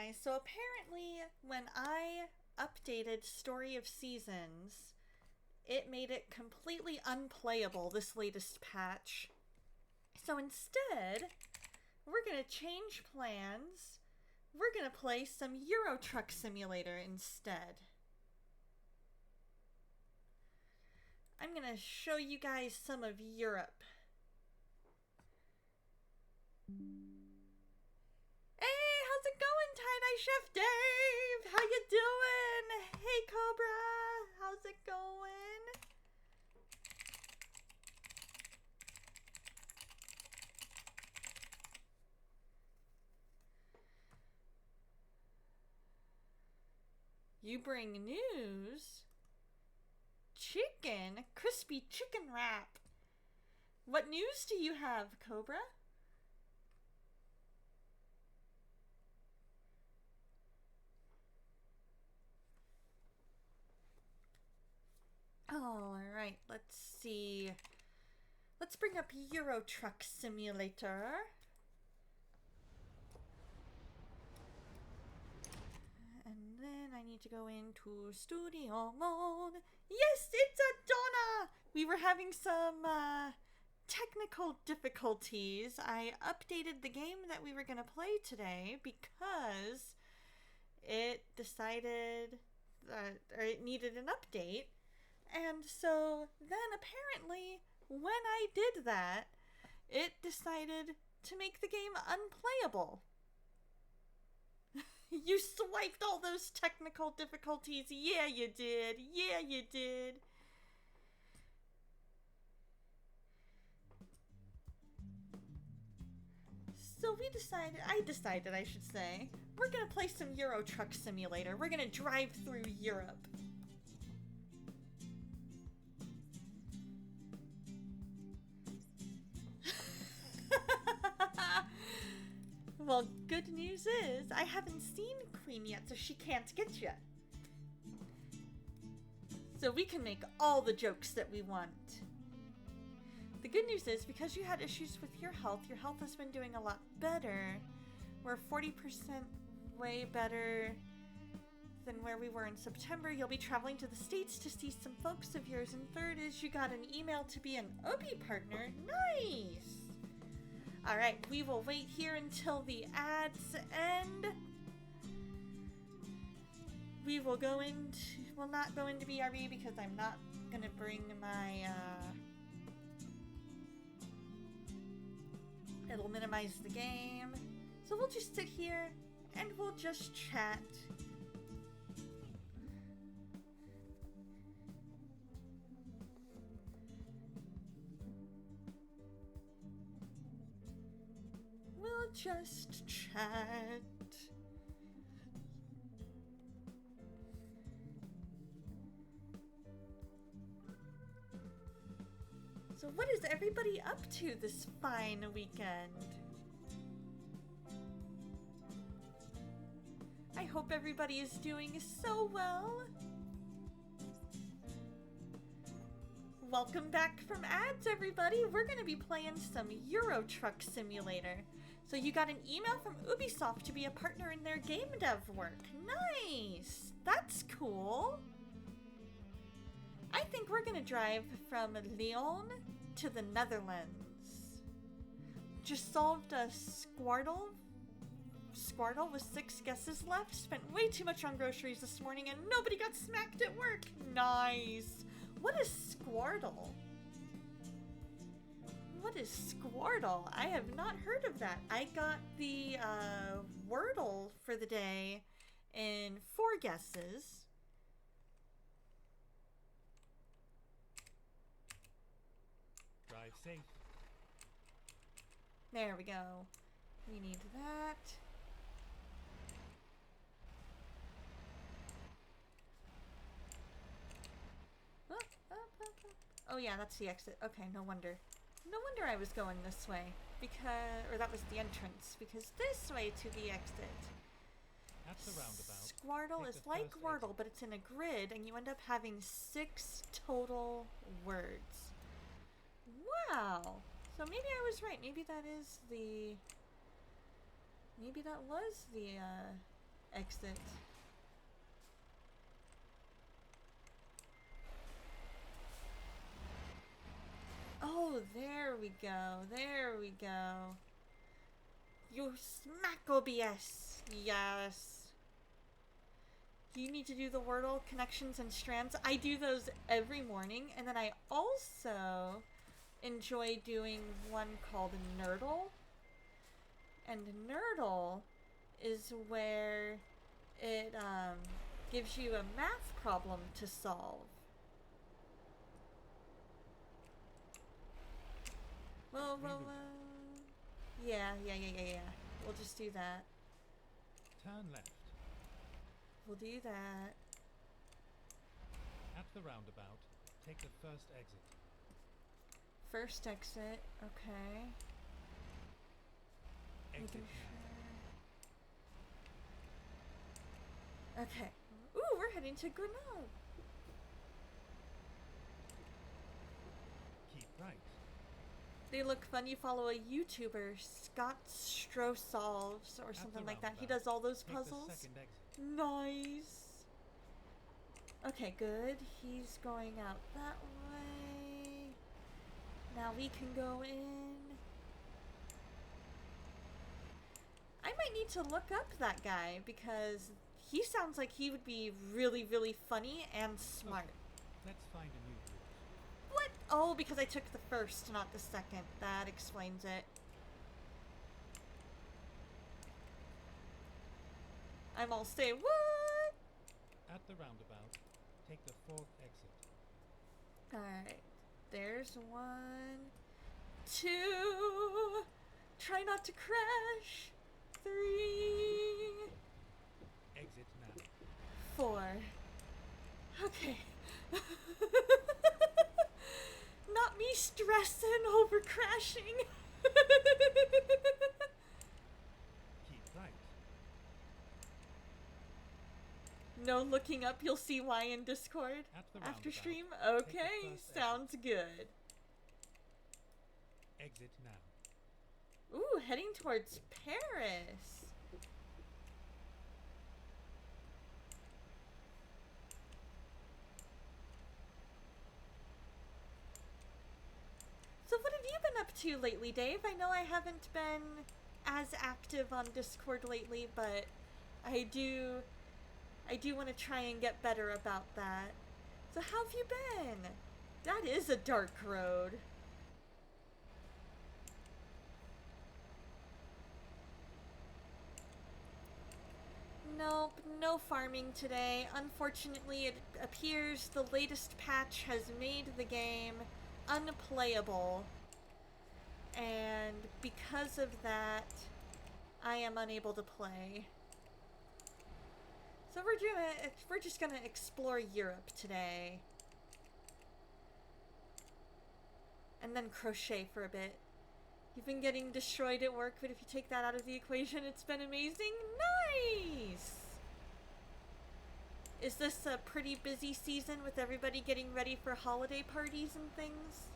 guys, so apparently when I updated Story of Seasons, it made it completely unplayable, this latest patch. So instead, we're gonna change plans. We're gonna play some Euro Truck Simulator instead. I'm gonna show you guys some of Europe. Hey, how's it going, Tie-Dye Chef Dave? How you doing? Hey, Cobra, how's it going? You bring news? Chicken? Crispy chicken wrap. What news do you have, Cobra? Alright, let's see. Let's bring up Euro Truck Simulator. And then I need to go into studio mode. Yes, it's a Donna! We were having some technical difficulties. I updated the game that we were going to play today because it decided that it needed an update. And so then apparently when I did that, it decided to make the game unplayable. You swiped all those technical difficulties. Yeah, you did. Yeah, you did. So I decided, I should say, we're gonna play some Euro Truck Simulator. We're gonna drive through Europe. Well, good news is I haven't seen Queen yet, so she can't get you. So we can make all the jokes that we want. The good news is, because you had issues with your health has been doing a lot better. We're 40% way better than where we were in September. You'll be traveling to the States to see some folks of yours. And third is you got an email to be an Obi partner. Nice! Alright, we will wait here until the ads end. We will go into... We'll not go into BRB because I'm not going to bring my... It'll minimize the game. So we'll just sit here and we'll just chat. We'll just chat. So what is everybody up to this fine weekend? I hope everybody is doing so well. Welcome back from ads, everybody. We're going to be playing some Euro Truck Simulator. So you got an email from Ubisoft to be a partner in their game dev work. Nice! That's cool. I think we're going to drive from Lyon to the Netherlands. Just solved a Squirtle with 6 guesses left. Spent way too much on groceries this morning and nobody got smacked at work. Nice. What is Squirtle? What is Squirtle? I have not heard of that. I got the Wordle for the day in 4 guesses. Drive safe. There we go. We need that. Oh yeah, that's the exit. Okay, no wonder. No wonder I was going this way. Or that was the entrance. Because this way to the exit. At the roundabout, Squirtle take is the like first Wordle, exit. but it's in a grid, and you end up having 6 total words. Wow! So maybe I was right. Maybe that is the... Maybe that was the exit. Oh, there we go. There we go. You smack OBS. Yes. You need to do the Wordle connections and strands. I do those every morning, and then I also enjoy doing one called Nerdle. And Nerdle is where it gives you a math problem to solve. Whoa. Yeah. We'll just do that. Turn left. We'll do that. At the roundabout, take the first exit. First exit, okay. Exit now. Okay. Ooh, we're heading to Grenoble. Keep right. They look fun. You follow a YouTuber, Scott Stroh Solves, or something like that. He does all those puzzles. Take the second exit. Nice. Okay, good. He's going out that way. Now we can go in. I might need to look up that guy because he sounds like he would be really, really funny and smart. Okay. Let's find a new route. What? Oh, because I took the first, not the second. That explains it. I'm all say, what? At the roundabout, take the fourth exit. Alright. There's 1, 2. Try not to crash. 3. Exit now. 4. Okay. Not me stressing over crashing. Keep right. No looking up, you'll see why in Discord after stream. Okay, sounds good. Exit now. Ooh, heading towards Paris. So what have you been up to lately, Dave? I know I haven't been as active on Discord lately, but I do want to try and get better about that. So how have you been? That is a dark road. Nope, no farming today. Unfortunately, it appears the latest patch has made the game unplayable. And because of that, I am unable to play. So we're just gonna explore Europe today. And then crochet for a bit. You've been getting destroyed at work, but if you take that out of the equation, it's been amazing. Nice! Is this a pretty busy season with everybody getting ready for holiday parties and things?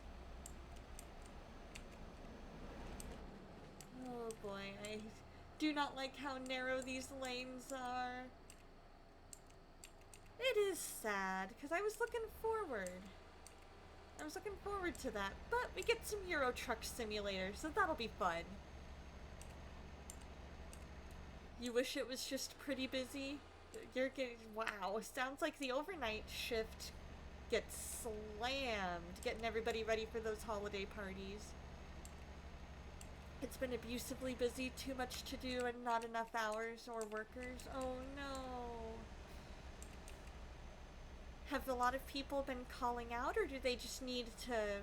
Oh boy, I do not like how narrow these lanes are. It is sad, because I was looking forward. I was looking forward to that, but we get some Euro Truck Simulator, so that'll be fun. You wish it was just pretty busy? You're getting, wow, sounds like the overnight shift gets slammed, getting everybody ready for those holiday parties. It's been abusively busy, too much to do, and not enough hours or workers. Oh no. Have a lot of people been calling out, or do they just need to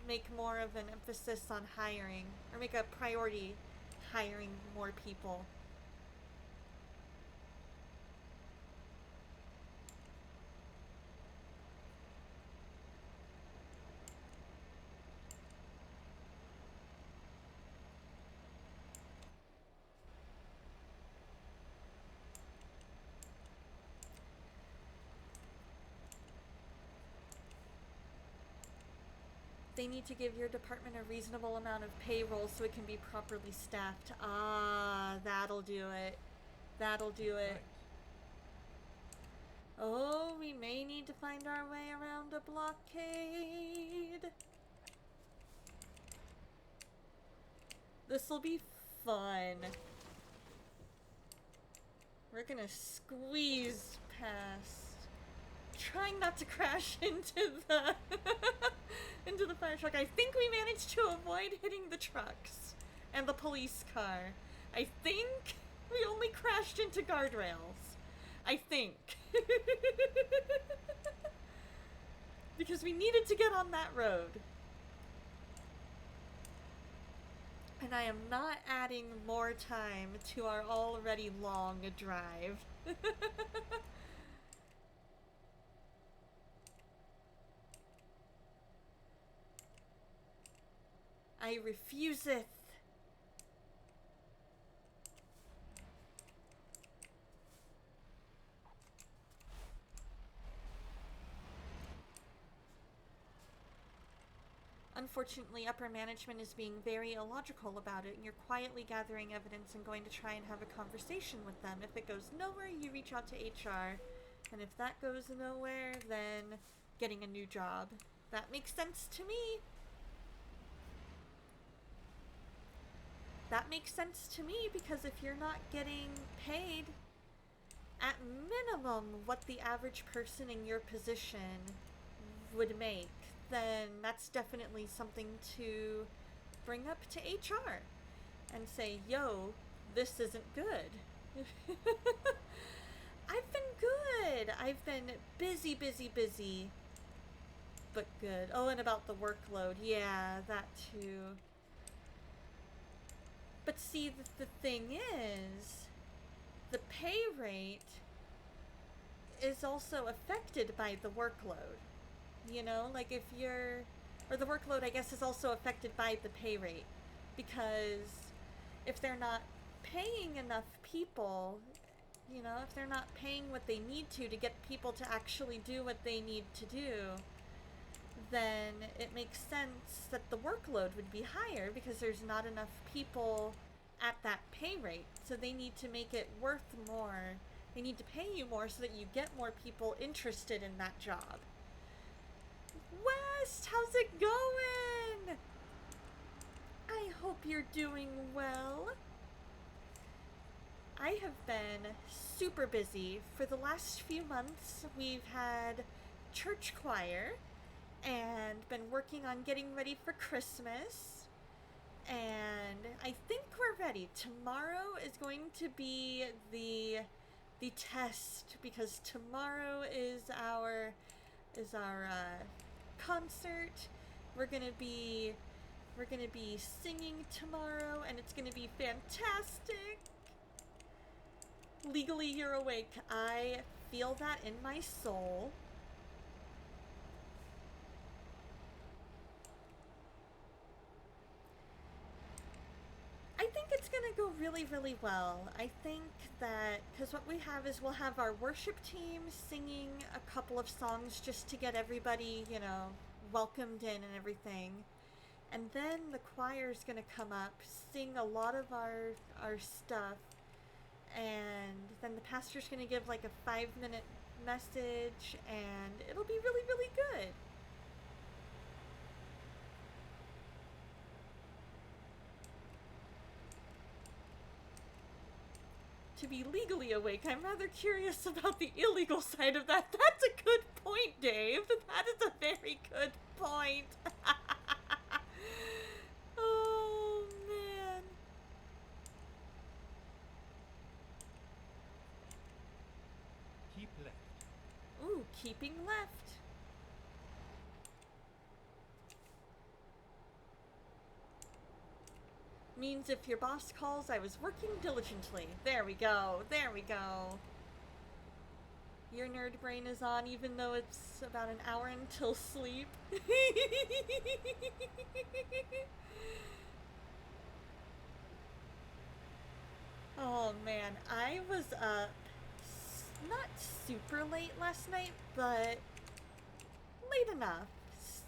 make more of an emphasis on hiring, or make a priority hiring more people? They need to give your department a reasonable amount of payroll so it can be properly staffed. Ah, that'll do it. That'll do it. Right. Oh, we may need to find our way around a blockade. This'll be fun. We're gonna squeeze past, trying not to crash into the into the fire truck. I think we managed to avoid hitting the trucks and the police car. I think we only crashed into guardrails. I think. Because we needed to get on that road. And I am not adding more time to our already long drive. I refuseth. Unfortunately, upper management is being very illogical about it, and you're quietly gathering evidence and going to try and have a conversation with them. If it goes nowhere, you reach out to HR, and if that goes nowhere, then getting a new job. That makes sense to me. That makes sense to me, because if you're not getting paid at minimum what the average person in your position would make, then that's definitely something to bring up to HR and say, yo, this isn't good. I've been good. I've been busy, but good. Oh, and about the workload. Yeah, that too. But see, the thing is, the pay rate is also affected by the workload. You know, like if you're, or the workload, I guess, is also affected by the pay rate. Because if they're not paying enough people, you know, if they're not paying what they need to get people to actually do what they need to do, then it makes sense that the workload would be higher because there's not enough people at that pay rate. So they need to make it worth more. They need to pay you more so that you get more people interested in that job. West, how's it going? I hope you're doing well. I have been super busy. For the last few months, we've had church choir and been working on getting ready for Christmas. And I think we're ready. Tomorrow is going to be the test, because tomorrow is our concert. We're gonna be singing tomorrow, and it's gonna be fantastic. Legally, you're awake. I feel that in my soul. I think it's gonna go really, really well. I think that, because what we have is we'll have our worship team singing a couple of songs just to get everybody, you know, welcomed in and everything. And then the choir's gonna come up, sing a lot of our stuff, and then the pastor's gonna give like a 5-minute message, and it'll be really, really good. To be legally awake, I'm rather curious about the illegal side of that. That's a good point, Dave. That is a very good point. Oh, man. Keep left. Ooh, keeping left. Means if your boss calls, I was working diligently. There we go. There we go. Your nerd brain is on even though it's about an hour until sleep. Oh man, I was up not super late last night, but late enough.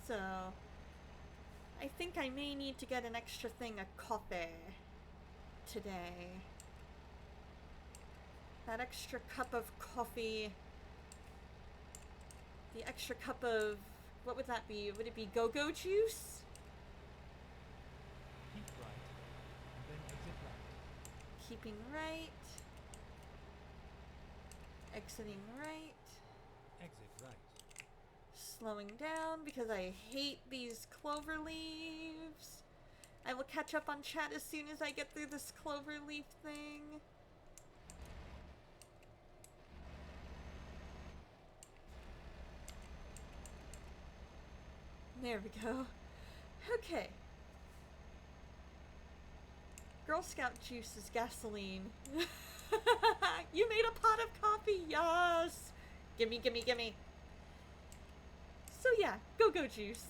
So I think I may need to get an extra thing of coffee today. That extra cup of coffee the extra cup of, what would that be? Would it be go-go juice? Keep right, and then exit right. Keeping right. Exiting right. Exit right. Slowing down because I hate these clover leaves. I will catch up on chat as soon as I get through this clover leaf thing. There we go. Okay. Girl Scout juice is gasoline. You made a pot of coffee, yes! Gimme, gimme, gimme. So yeah, go-go juice.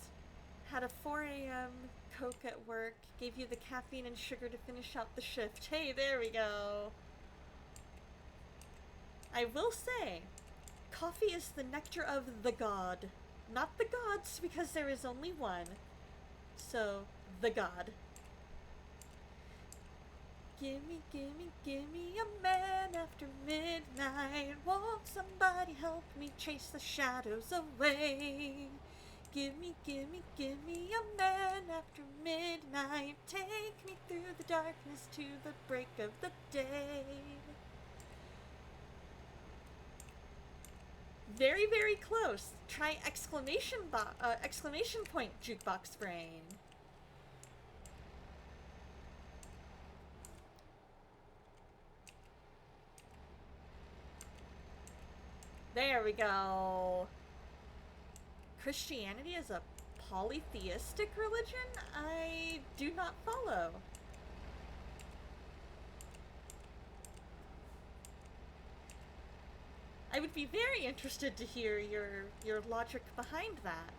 Had a 4 a.m. Coke at work. Gave you the caffeine and sugar to finish out the shift. Hey, there we go. I will say, coffee is the nectar of the god. Not the gods, because there is only one. So, the god. Gimme, gimme, gimme a man after midnight. Won't somebody help me chase the shadows away? Gimme, gimme, gimme a man after midnight. Take me through the darkness to the break of the day. Very, very close. Try exclamation point jukebox brain. There we go. Christianity is a polytheistic religion? I do not follow. I would be very interested to hear your logic behind that.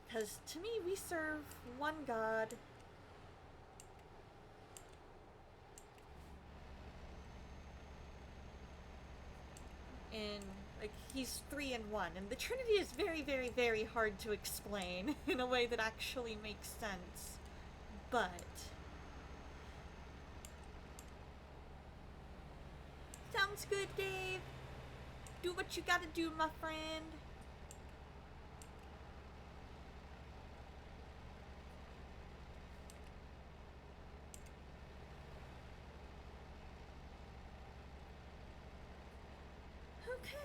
Because to me, we serve one God. And, like, he's 3 in 1. And the Trinity is very, very, very hard to explain in a way that actually makes sense. But sounds good, Dave. Do what you gotta do, my friend.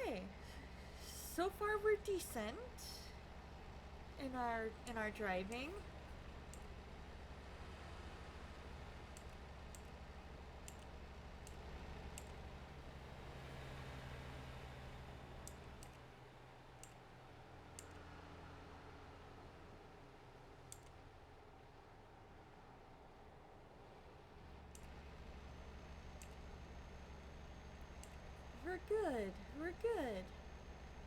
Okay, so far we're decent in our driving. We're good. We're good.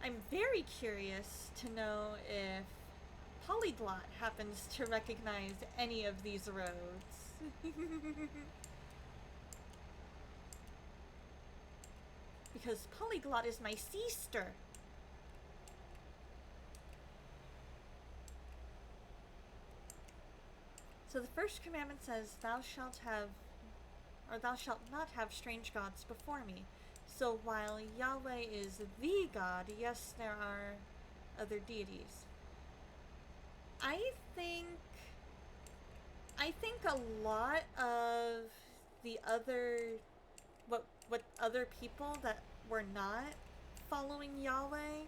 I'm very curious to know if Polyglot happens to recognize any of these roads. Because Polyglot is my sister. So the first commandment says, thou shalt not have strange gods before me. So while Yahweh is the God, yes, there are other deities. I think a lot of the other, what other people that were not following Yahweh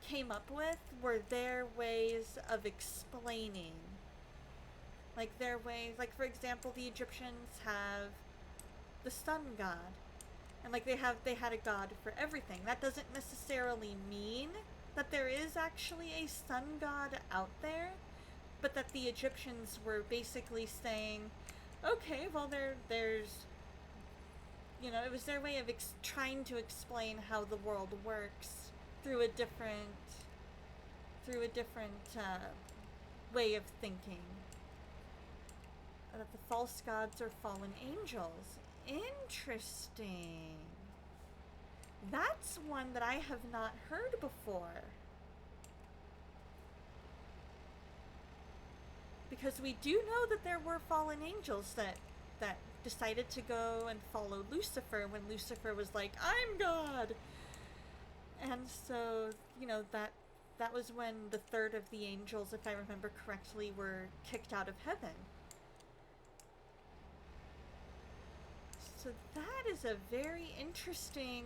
came up with were their ways of explaining. Like their ways, like for example, the Egyptians have the sun god. And like they had a god for everything. That doesn't necessarily mean that there is actually a sun god out there, but that the Egyptians were basically saying, okay, well there's, you know, it was their way of trying to explain how the world works through a different way of thinking. That the false gods are fallen angels. Interesting. That's one that I have not heard before. Because we do know that there were fallen angels that decided to go and follow Lucifer when Lucifer was like, I'm God! And so, you know, that was when the third of the angels, if I remember correctly, were kicked out of heaven. So that is a very interesting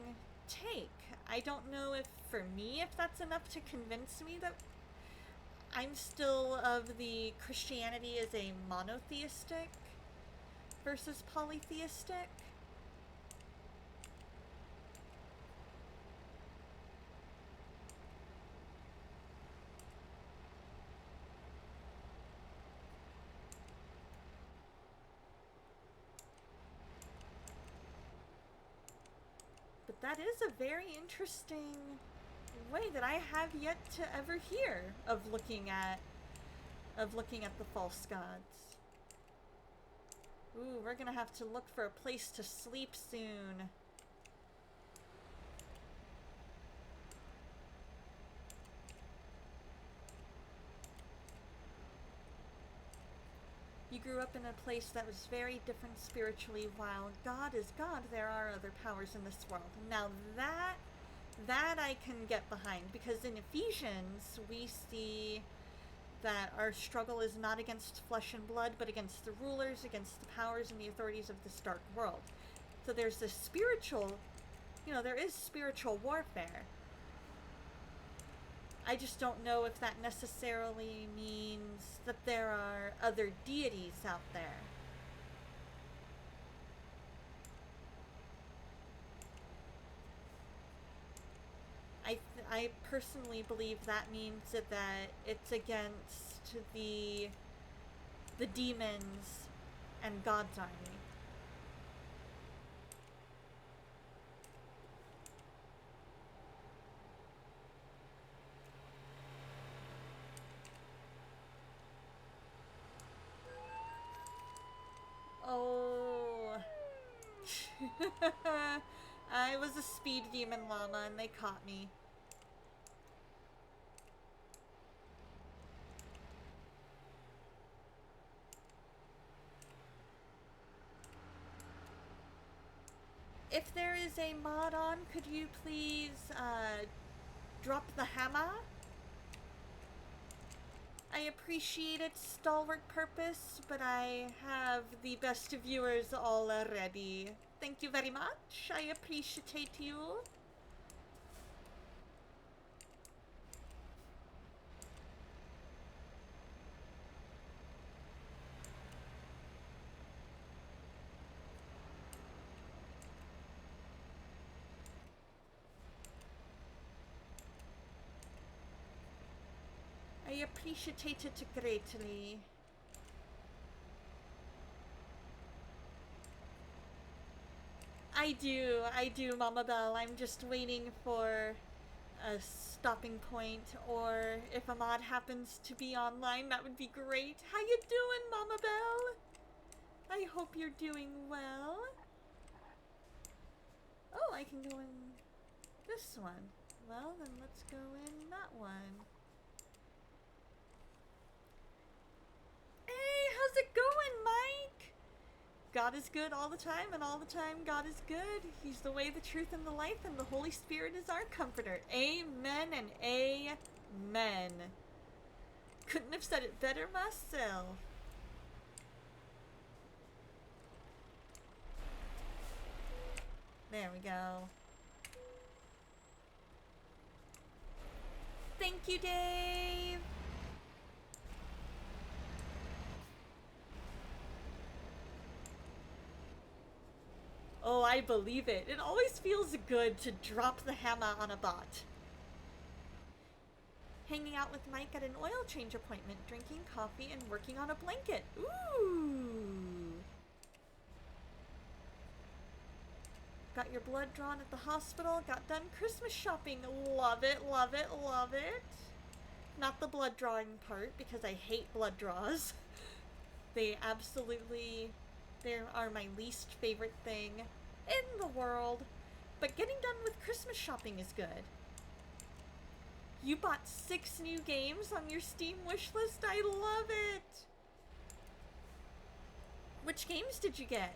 take. I don't know if, for me, if that's enough to convince me that I'm still of the Christianity as a monotheistic versus polytheistic. But that is a very interesting way that I have yet to ever hear of looking at the false gods. Ooh, we're gonna have to look for a place to sleep soon. You grew up in a place that was very different spiritually. While God is God, there are other powers in this world. Now that I can get behind, because in Ephesians we see that our struggle is not against flesh and blood, but against the rulers, against the powers and the authorities of this dark world. So there's this spiritual, there is spiritual warfare. I just don't know if that necessarily means that there are other deities out there. I personally believe that means that it's against the demons and God's army. Oh. I was a speed demon llama and they caught me. If there is a mod on, could you please drop the hammer? I appreciate its stalwart purpose, but I have the best viewers already. Thank you very much. I appreciate you. I appreciate it greatly. I do, Mama Belle. I'm just waiting for a stopping point, or if a mod happens to be online, that would be great. How you doing, Mama Belle? I hope you're doing well. Oh, I can go in this one. Well, then let's go in that one. Hey, how's it going, Mike? God is good all the time, and all the time God is good. He's the way, the truth, and the life, and the Holy Spirit is our comforter. Amen and amen. Couldn't have said it better myself. There we go. Thank you, Dave. Oh, I believe it. It always feels good to drop the hammer on a bot. Hanging out with Mike at an oil change appointment, drinking coffee and working on a blanket. Ooh! Got your blood drawn at the hospital, got done Christmas shopping. Love it, love it, love it. Not the blood drawing part, because I hate blood draws. They are my least favorite thing in the world. But getting done with Christmas shopping is good. You bought 6 new games on your Steam wishlist? I love it! Which games did you get?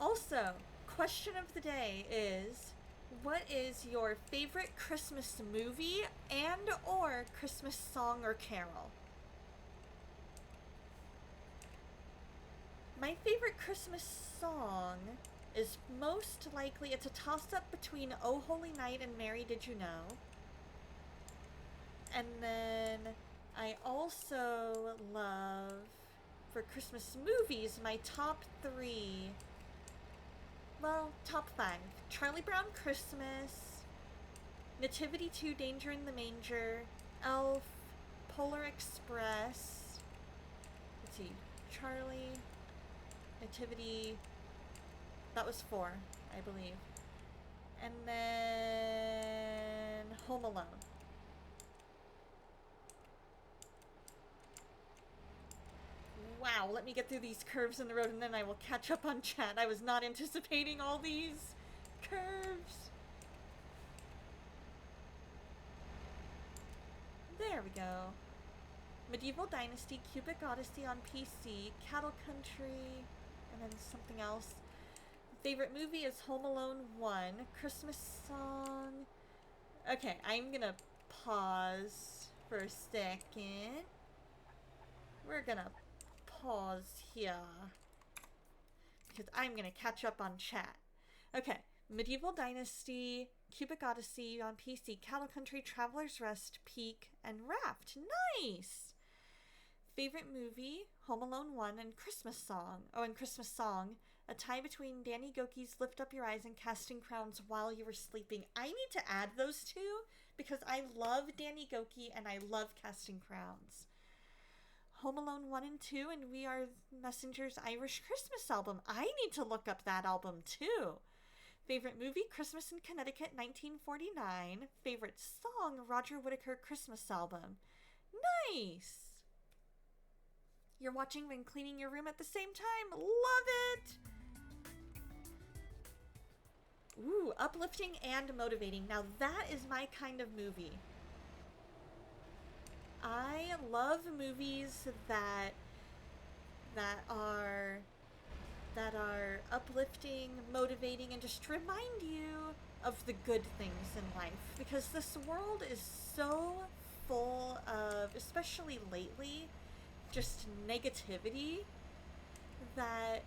Also, question of the day is, what is your favorite Christmas movie and or Christmas song or carol? My favorite Christmas song is most likely, it's a toss-up between Oh Holy Night and Mary Did You Know. And then I also love, for Christmas movies, my top three, well, top five. Charlie Brown Christmas, Nativity 2 Danger in the Manger, Elf, Polar Express, let's see, Charlie, Nativity, that was 4, I believe. And then Home Alone. Wow, let me get through these curves in the road and then I will catch up on chat. I was not anticipating all these curves. There we go. Medieval Dynasty, Cubic Odyssey on PC, Cattle Country, and then something else. Favorite movie is Home Alone 1. Christmas song. Okay, I'm gonna pause for a second. We're gonna pause here because I'm gonna catch up on chat. Okay, Medieval Dynasty, Cubic Odyssey on PC, Cattle Country, Traveler's Rest, Peak, and Raft. Nice! Favorite movie, Home Alone 1 and Christmas Song. Oh, and Christmas Song, a tie between Danny Goki's Lift Up Your Eyes and Casting Crowns While You Were Sleeping. I need to add those two because I love Danny Goki and I love Casting Crowns. Home Alone 1 and 2 and We Are Messenger's Irish Christmas album. I need to look up that album too. Favorite movie, Christmas in Connecticut, 1949. Favorite song, Roger Whittaker Christmas album. Nice! You're watching when cleaning your room at the same time. Love it! Ooh, uplifting and motivating. Now that is my kind of movie. I love movies that are uplifting, motivating, and just remind you of the good things in life. Because this world is so full of, especially lately, just negativity, that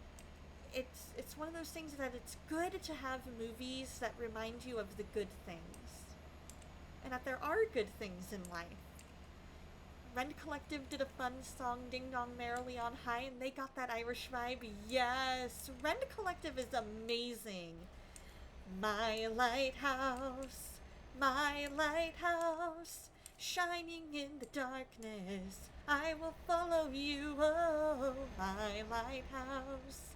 it's one of those things that it's good to have movies that remind you of the good things. And that there are good things in life. Rend Collective did a fun song, Ding Dong Merrily on High, and they got that Irish vibe. Yes! Rend Collective is amazing. My lighthouse, shining in the darkness, I will follow you, oh, my lighthouse,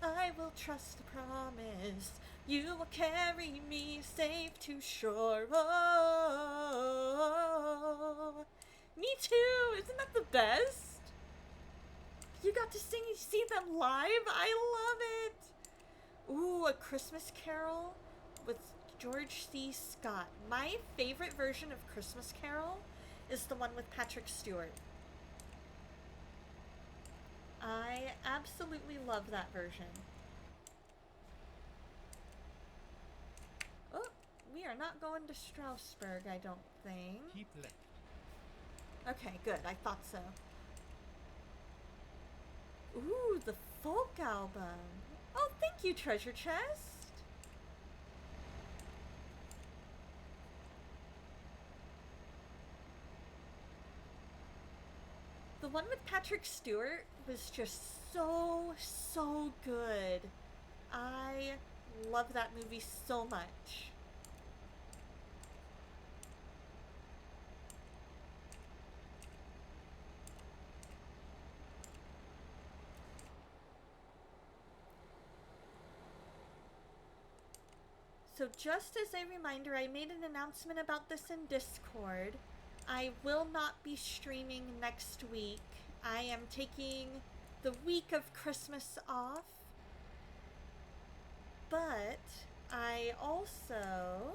I will trust the promise, you will carry me safe to shore, oh, me too, isn't that the best? You got to see them live, I love it! Ooh, A Christmas Carol with George C. Scott. My favorite version of Christmas Carol is the one with Patrick Stewart. I absolutely love that version. Oh, we are not going to Strasbourg, I don't think. Keep left. Okay, good. I thought so. Ooh, the folk album. Oh, thank you, Treasure Chest. The one with Patrick Stewart was just so good. I love that movie so much. So just as a reminder, I made an announcement about this in Discord. I will not be streaming next week. I am taking the week of Christmas off. But I also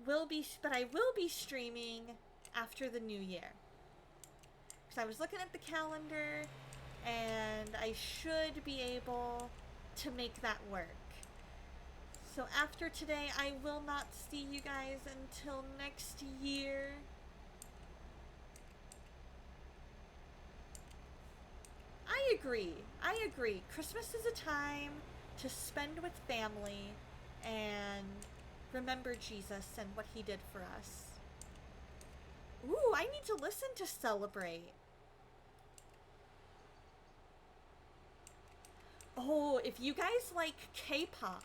but I will be streaming after the new year. Because I was looking at the calendar, and I should be able to make that work. So after today, I will not see you guys until next year. I agree. Christmas is a time to spend with family and remember Jesus and what he did for us. Ooh, I need to listen to Celebrate. Oh, if you guys like K-pop,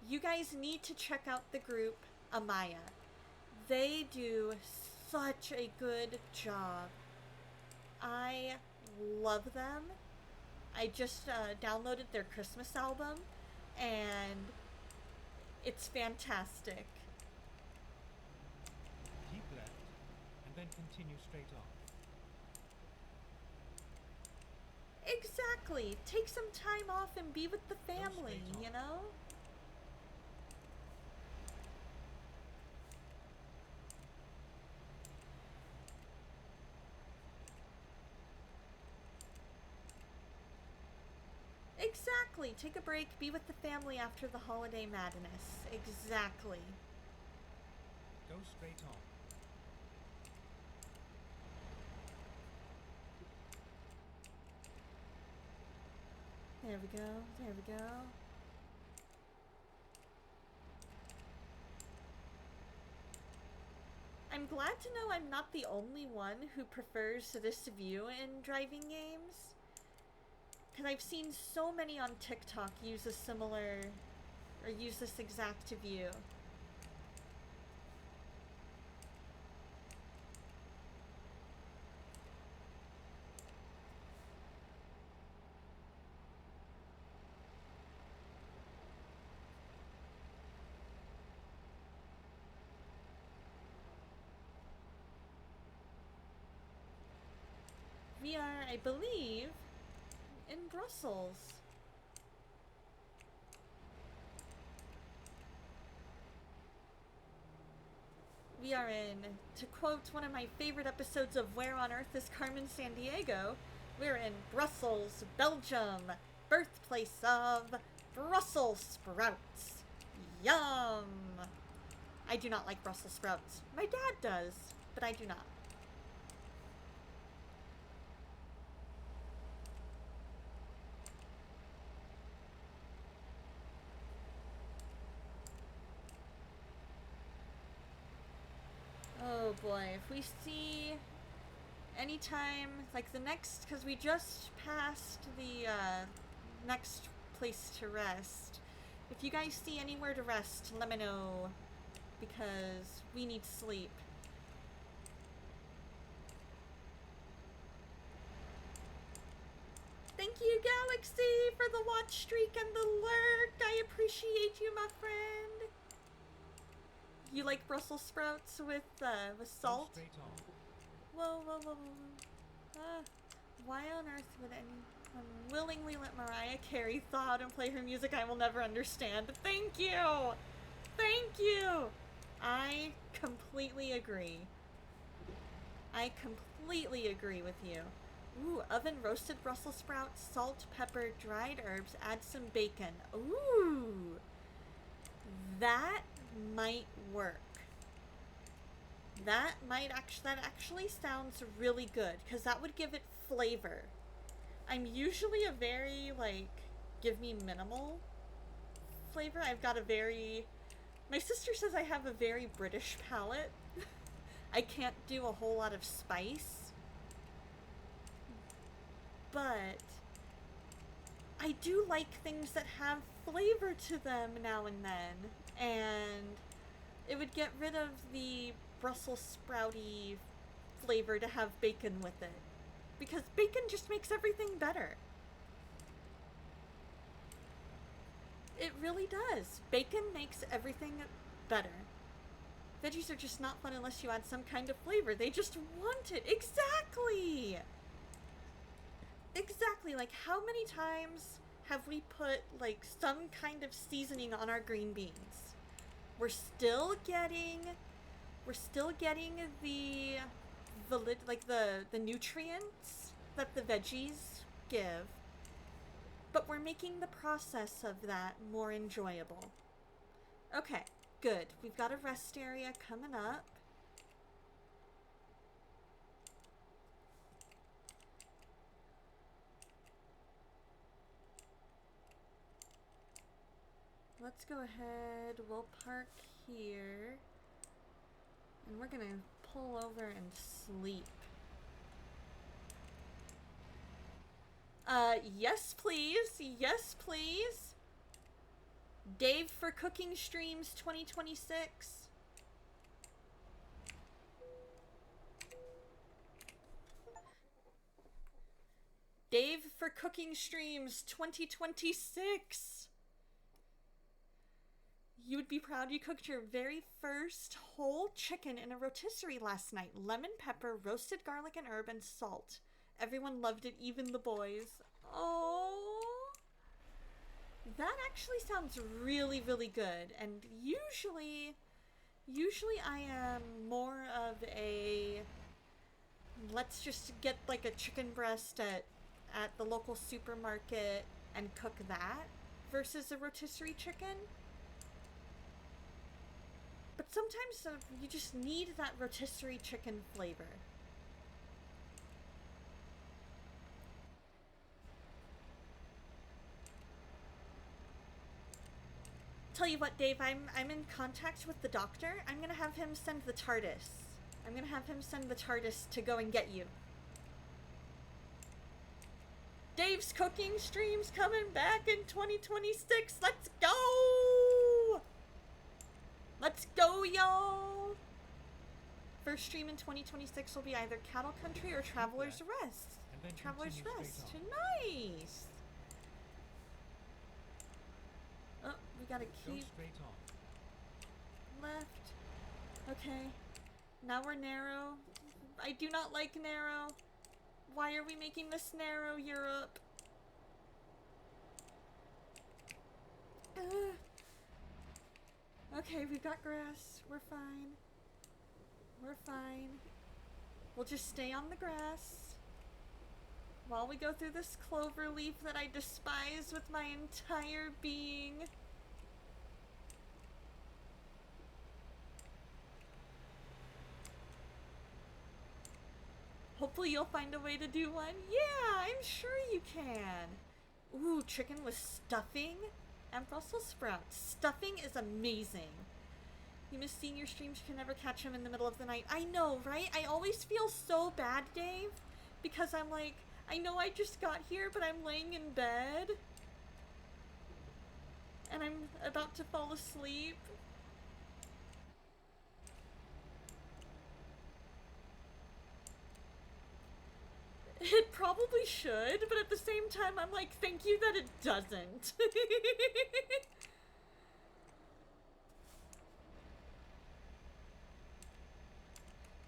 you guys need to check out the group Amaya. They do such a good job. I love them. I just downloaded their Christmas album, and it's fantastic. Keep left, and then continue straight on. Exactly. Take some time off and be with the family, you know? Exactly. Take a break, be with the family after the holiday madness. Exactly. Go straight on. There we go. There we go. I'm glad to know I'm not the only one who prefers this view in driving games. Because I've seen so many on TikTok use a similar, or use this exact view. We are, I believe, in Brussels. We are in, to quote one of my favorite episodes of Where on Earth is Carmen Sandiego, we're in Brussels, Belgium, birthplace of Brussels sprouts. Yum! I do not like Brussels sprouts. My dad does, but I do not. Oh boy, if we see anytime, like the next, because we just passed the next place to rest. If you guys see anywhere to rest, let me know, because we need sleep. Thank you, Galaxy, for the watch streak and the lurk. I appreciate you, my friend. You like Brussels sprouts with salt? Whoa, whoa, whoa, whoa. Why on earth would anyone willingly let Mariah Carey thaw out and play her music I will never understand? Thank you! Thank you! I completely agree. I completely agree with you. Ooh, oven roasted Brussels sprouts, salt, pepper, dried herbs, add some bacon. Ooh! That might work. That actually sounds really good, because that would give it flavor. I'm usually a very, like, give me minimal flavor. I've got a very... My sister says I have a very British palate. I can't do a whole lot of spice. But I do like things that have flavor to them now and then. And it would get rid of the Brussels sprouty flavor to have bacon with it. Because bacon just makes everything better. It really does. Bacon makes everything better. Veggies are just not fun unless you add some kind of flavor. They just want it. Exactly! Exactly. Like, how many times have we put, like, some kind of seasoning on our green beans? We're still getting the the nutrients that the veggies give, but we're making the process of that more enjoyable. Okay, good. We've got a rest area coming up. Let's go ahead. We'll park here. And we're gonna pull over and sleep. Yes please. Yes please. Dave for Cooking Streams 2026. Dave for Cooking Streams 2026. You would be proud you cooked your very first whole chicken in a rotisserie last night. Lemon, pepper, roasted garlic and herb, and salt. Everyone loved it, even the boys. Oh, that actually sounds really, really good. And usually I am more of a, let's just get like a chicken breast at the local supermarket and cook that versus a rotisserie chicken. But sometimes you just need that rotisserie chicken flavor. Tell you what, Dave, I'm in contact with the doctor. I'm gonna have him send the TARDIS. I'm gonna have him send the TARDIS to go and get you. Dave's Cooking Stream's coming back in 2026. Let's go! Let's go, y'all! First stream in 2026 will be either Cattle Country or Traveler's Rest. Traveler's Rest. Nice! Oh, we gotta keep left. Okay. Now we're narrow. I do not like narrow. Why are we making this narrow, Europe? Okay, we've got grass. We're fine. We're fine. We'll just stay on the grass while we go through this clover leaf that I despise with my entire being. Hopefully you'll find a way to do one. Yeah, I'm sure you can. Ooh, chicken with stuffing and Brussels sprouts. Stuffing is amazing. You miss seeing your streams, you can never catch them in the middle of the night. I know, right? I always feel so bad, Dave, because I'm like, I know I just got here, but I'm laying in bed and I'm about to fall asleep. It probably should, but at the same time, I'm like, thank you that it doesn't.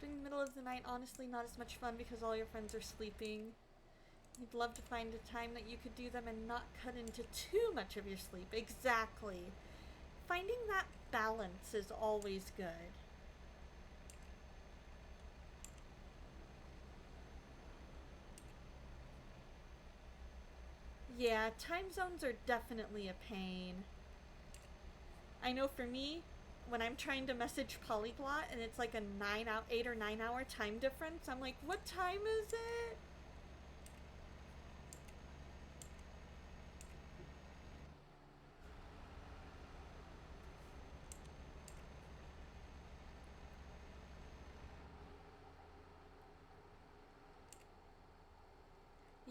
During the middle of the night, honestly, not as much fun because all your friends are sleeping. You'd love to find a time that you could do them and not cut into too much of your sleep. Exactly. Finding that balance is always good. Yeah, time zones are definitely a pain. I know for me, when I'm trying to message Polyglot and it's like a 8 or 9 hour time difference, I'm like, what time is it?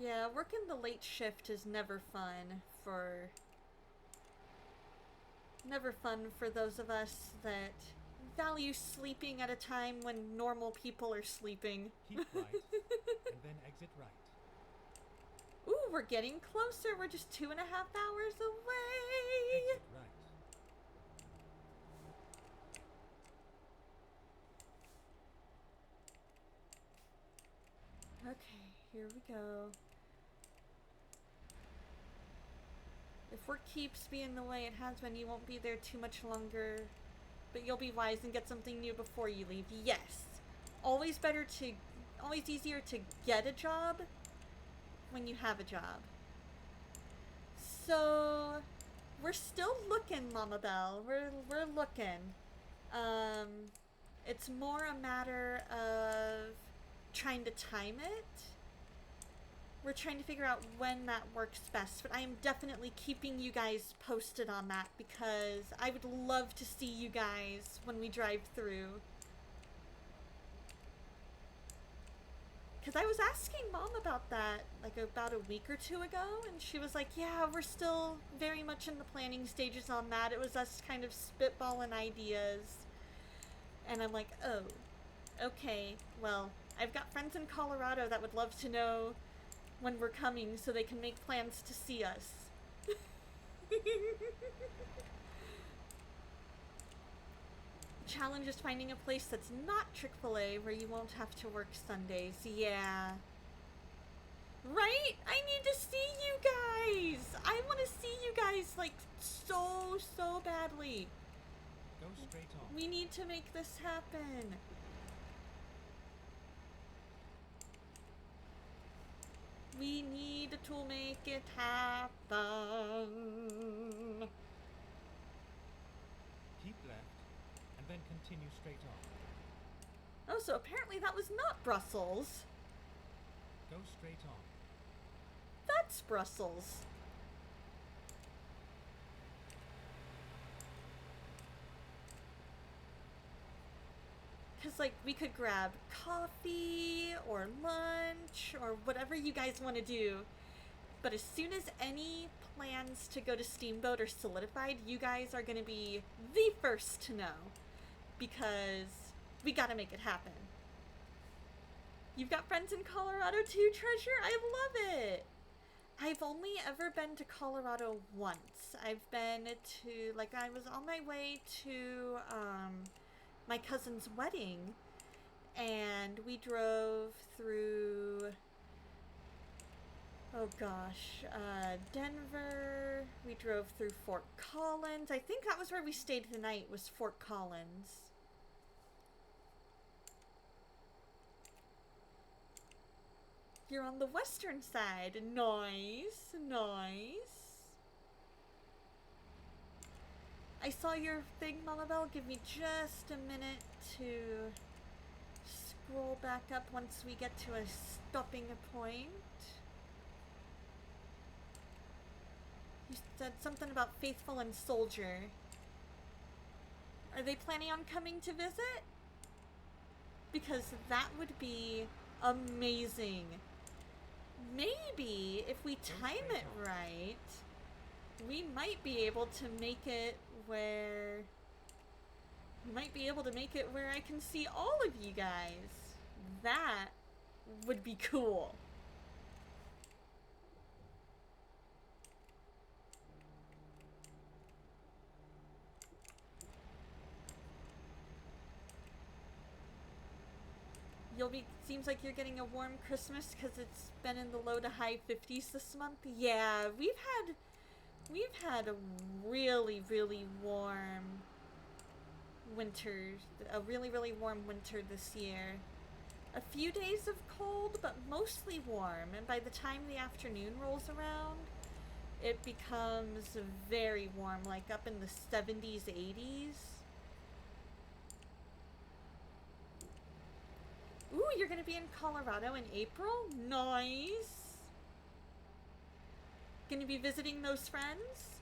Yeah, working the late shift is never fun for those of us that value sleeping at a time when normal people are sleeping. Keep right, and then exit right. Ooh, we're getting closer. We're just 2.5 hours away. Exit right. Okay, here we go. If work keeps being the way it has been, you won't be there too much longer. but you'll be wise and get something new before you leave. Yes. Always easier to get a job when you have a job. So, we're still looking, Mama Belle. We're looking. It's more a matter of trying to time it. We're trying to figure out when that works best, but I am definitely keeping you guys posted on that because I would love to see you guys when we drive through. Because I was asking Mom about that like about a week or two ago, and she was like, yeah, we're still very much in the planning stages on that. It was us kind of spitballing ideas. And I'm like, oh, okay, well, I've got friends in Colorado that would love to know when we're coming so they can make plans to see us. Challenge is finding a place that's not Chick-fil-A where you won't have to work Sundays. Yeah. Right? I need to see you guys! I want to see you guys, like, so badly. Go straight on. We need to make this happen. We need to make it happen. Keep left, and then continue straight on. Oh, so apparently that was not Brussels. Go straight on. That's Brussels. Because, like, we could grab coffee or lunch or whatever you guys want to do. But as soon as any plans to go to Steamboat are solidified, you guys are going to be the first to know. Because we got to make it happen. You've got friends in Colorado too, Treasure? I love it! I've only ever been to Colorado once. I've been to, like, I was on my way to, my cousin's wedding, and we drove through, oh gosh, Denver. We drove through Fort Collins. I think that was where we stayed the night, was Fort Collins. You're on the western side. Nice, nice. I saw your thing, Mama Belle. Give me just a minute to scroll back up once we get to a stopping point. You said something about Faithful and Soldier. Are they planning on coming to visit? Because that would be amazing. Maybe if we time it right, we might be able to make it where I can see all of you guys. That would be cool. Seems like you're getting a warm Christmas because it's been in the low to high 50s this month. Yeah, we've had a really, really warm winter, a really, really warm winter this year. A few days of cold, but mostly warm, and by the time the afternoon rolls around, it becomes very warm, like up in the 70s, 80s. Ooh, you're gonna be in Colorado in April? Nice! Gonna be visiting those friends?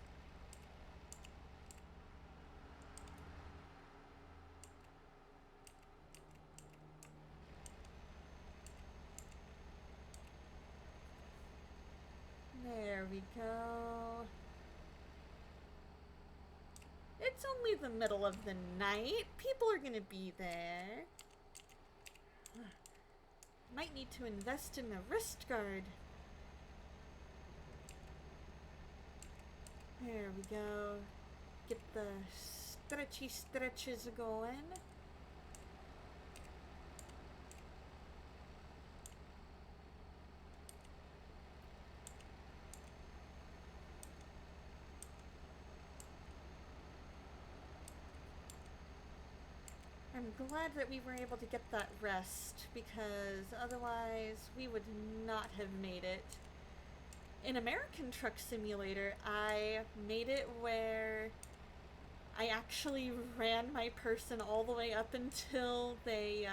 There we go. It's only the middle of the night. People are gonna be there. Might need to invest in a wrist guard. There we go. Get the stretchy stretches going. I'm glad that we were able to get that rest, because otherwise we would not have made it. In American Truck Simulator, I made it where I actually ran my person all the way up until they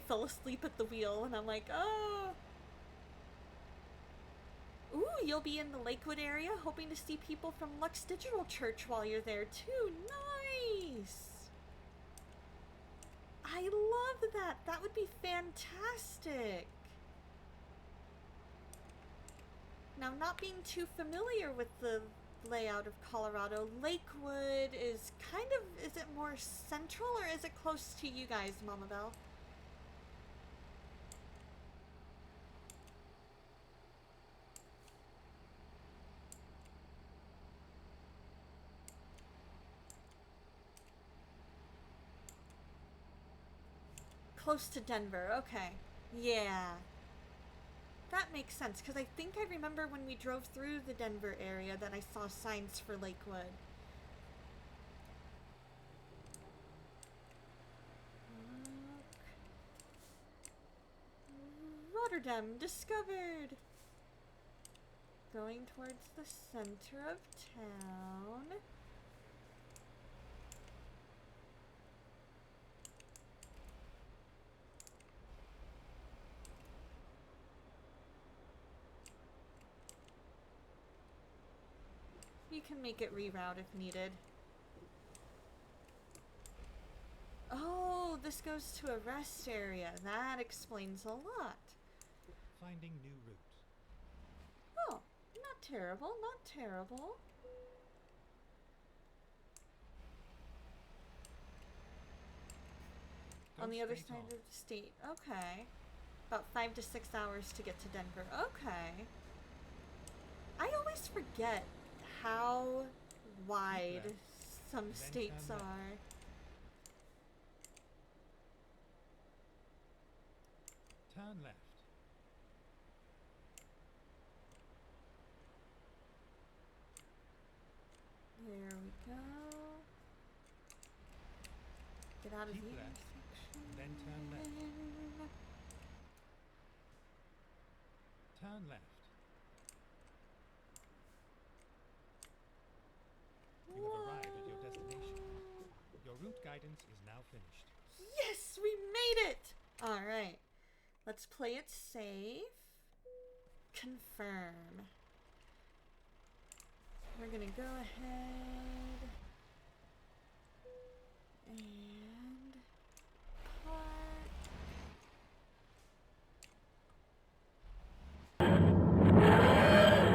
fell asleep at the wheel, and I'm like, oh. Ooh, you'll be in the Lakewood area, hoping to see people from Lux Digital Church while you're there too. Nice! I love that! That would be fantastic! Now, not being too familiar with the layout of Colorado, Lakewood is kind of, is it more central or is it close to you guys, Mama Belle? Close to Denver, okay. Yeah. That makes sense, because I think I remember when we drove through the Denver area that I saw signs for Lakewood. Rotterdam discovered! Going towards the center of town. You can make it reroute if needed. Oh, this goes to a rest area. That explains a lot. Finding new route. Oh, not terrible, not terrible. Go On the other straight side on. of the state. Okay. About 5 to 6 hours to get to Denver. Okay. I always forget how wide left, some then states turn left. are. Turn left. There we go. Get out of Keep the left, intersection. then turn left. Turn left. You have arrived at your destination. Your route guidance is now finished. Yes, we made it! Alright. Let's play it safe. Confirm. We're gonna go ahead and park.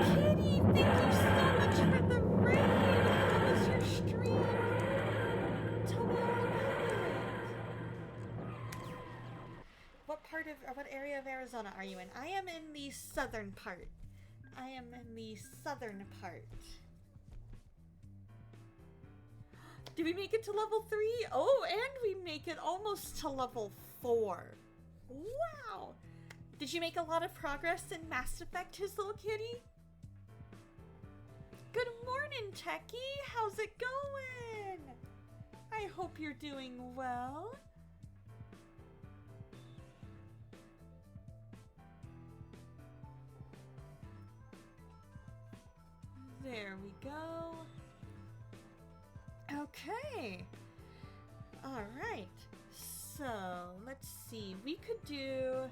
Kitty, thank you so much for the raid. How was your stream? Tell me all about it. What area of Arizona are you in? I am in the southern part. I am in the southern part. Did we make it to level 3? Oh, and we make it almost to level 4. Wow! Did you make a lot of progress in Mass Effect, his little kitty? Good morning, Techie! How's it going? I hope you're doing well. There we go. Okay. All right. So, let's see. We could do...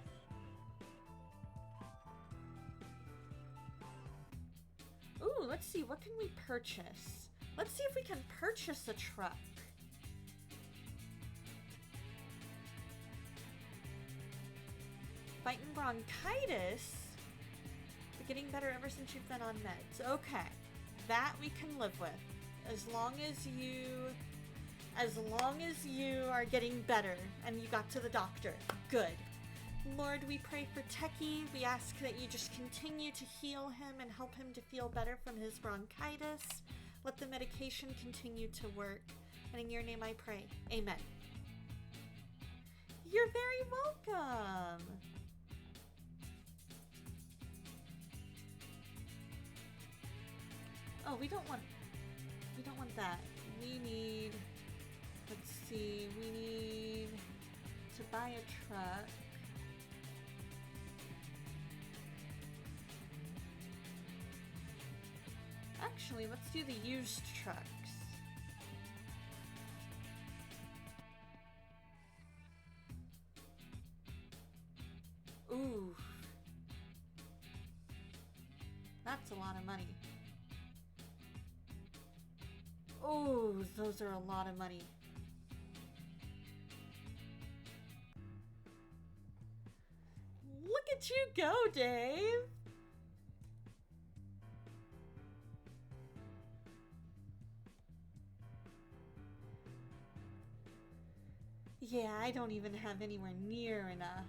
Ooh, let's see. What can we purchase? Let's see if we can purchase a truck. Fighting bronchitis? But getting better ever since you've been on meds. Okay. That we can live with. As long as you are getting better and you got to the doctor. Good. Lord, we pray for Techie. We ask that you just continue to heal him and help him to feel better from his bronchitis. Let the medication continue to work. And in your name I pray. Amen. You're very welcome. Oh, we don't want that. We need Let's see, we need to buy a truck. Actually, let's do the used trucks. Ooh. That's a lot of money. Oh, those are a lot of money. Look at you go, Dave! Yeah, I don't even have anywhere near enough.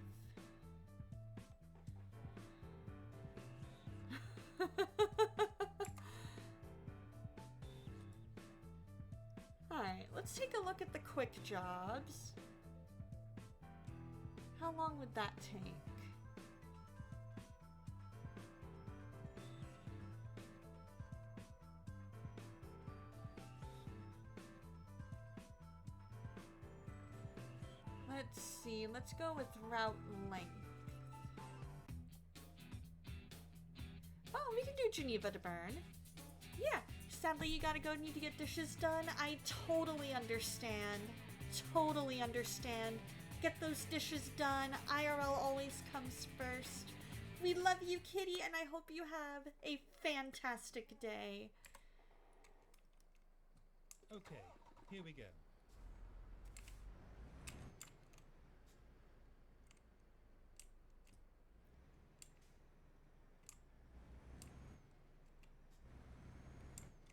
Alright, let's take a look at the quick jobs. How long would that take? Let's see, let's go with route length. Oh, we can do Geneva to burn. Yeah, sadly you gotta go, need to get dishes done. I totally understand. Totally understand. Get those dishes done. IRL always comes first. We love you, Kitty, and I hope you have a fantastic day. Okay, here we go.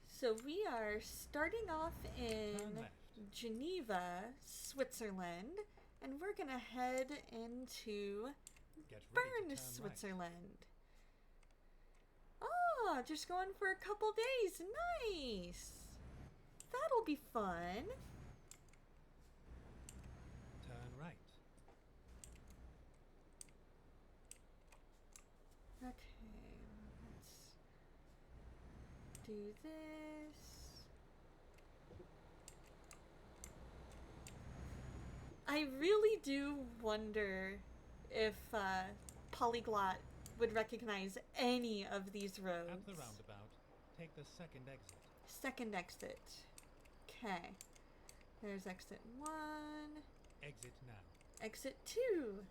So we are starting off in Geneva, Switzerland, and we're gonna head into Bern, Switzerland. Oh, just going for a couple days. Nice. That'll be fun. Turn right. Okay, let's do this. I really do wonder if Polyglot would recognize any of these roads. At the roundabout, take the second exit. Second exit. Okay. There's exit 1. Exit now. Exit 2.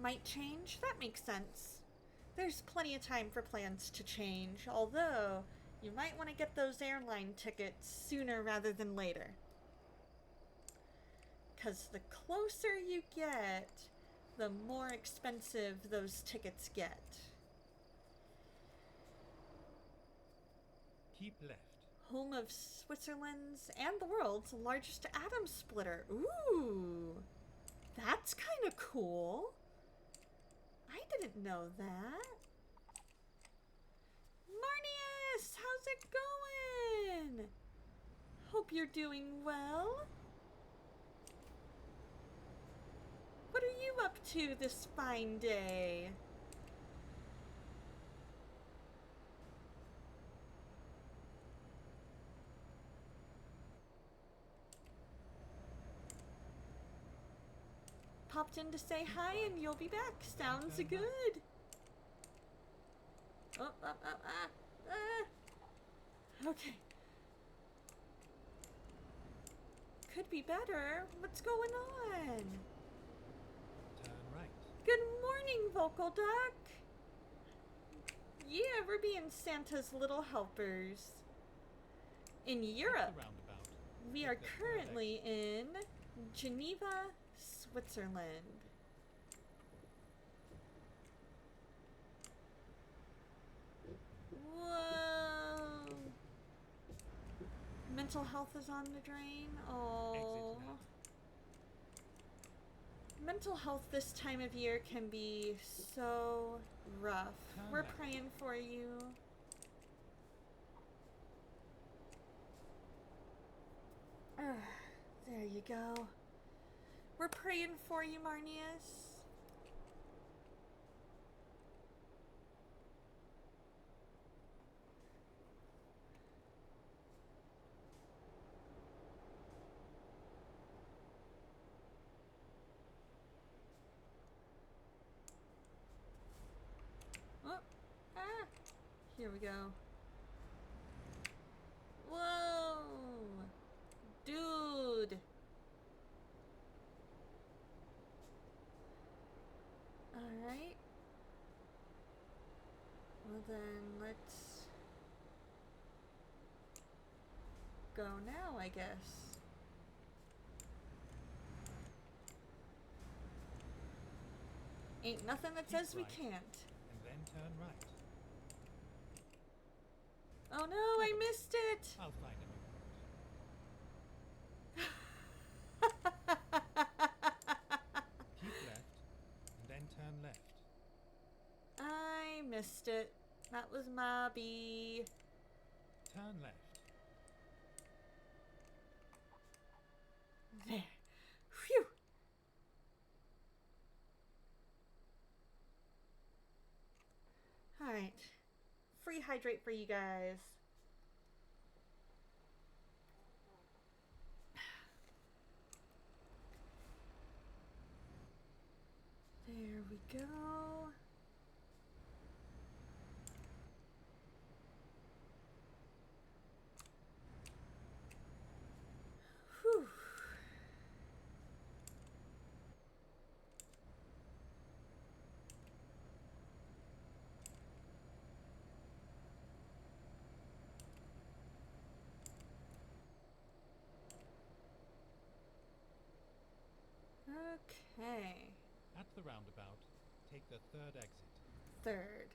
Might change? That makes sense. There's plenty of time for plans to change, although you might want to get those airline tickets sooner rather than later. Because the closer you get, the more expensive those tickets get. Keep left. Home of Switzerland's and the world's largest atom splitter. Ooh, that's kind of cool. I didn't know that. Marnius, how's it going? Hope you're doing well. What are you up to this fine day? Popped in to say hi and you'll be back. Sounds good. Oh, okay. Could be better. What's going on? Turn right. Good morning, Vocal Duck. Yeah, we're being Santa's little helpers. In Europe, we are currently in Geneva, Switzerland. Whoa. Mental health is on the drain. Oh. Mental health this time of year can be so rough. We're praying for you. There you go. We're praying for you, Marnius. Here we go. Whoa! Dude! Alright. Well then, let's go now, I guess. Ain't nothing that says we can't. And then turn right. Oh no, I missed it! I'll find it. Keep left, and then turn left. I missed it. That was my bee. Turn left. There. Phew! Alright. Free hydrate for you guys. There we go. Whew. Okay. At the roundabout, take the third exit. Third.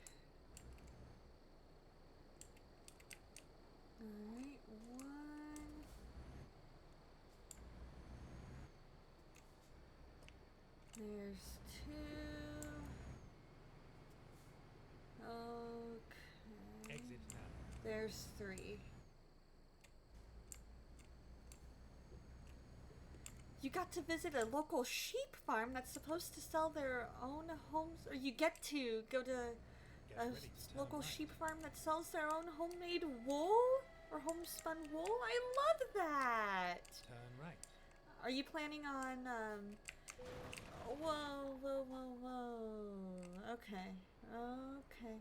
Alright, one. There's two. Okay. Exit now. There's three. You got to visit a local sheep farm that's supposed to sell their own homes, or you get to go to Get a ready to turn local right. sheep farm that sells their own homemade wool or homespun wool. I love that. Turn right. Are you planning on whoa. Okay. Okay.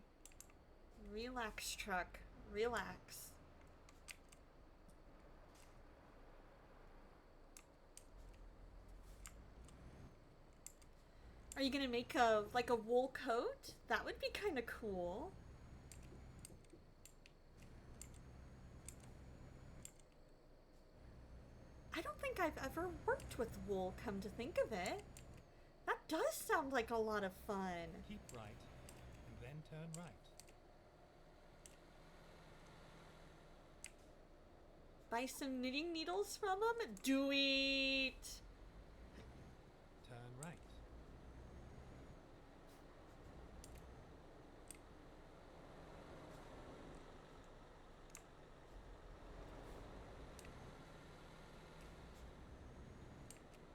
Relax, truck. Relax. Are you gonna make a wool coat? That would be kind of cool. I don't think I've ever worked with wool, come to think of it. That does sound like a lot of fun. Keep right, and then turn right. Buy some knitting needles from them? Do it! Turn right.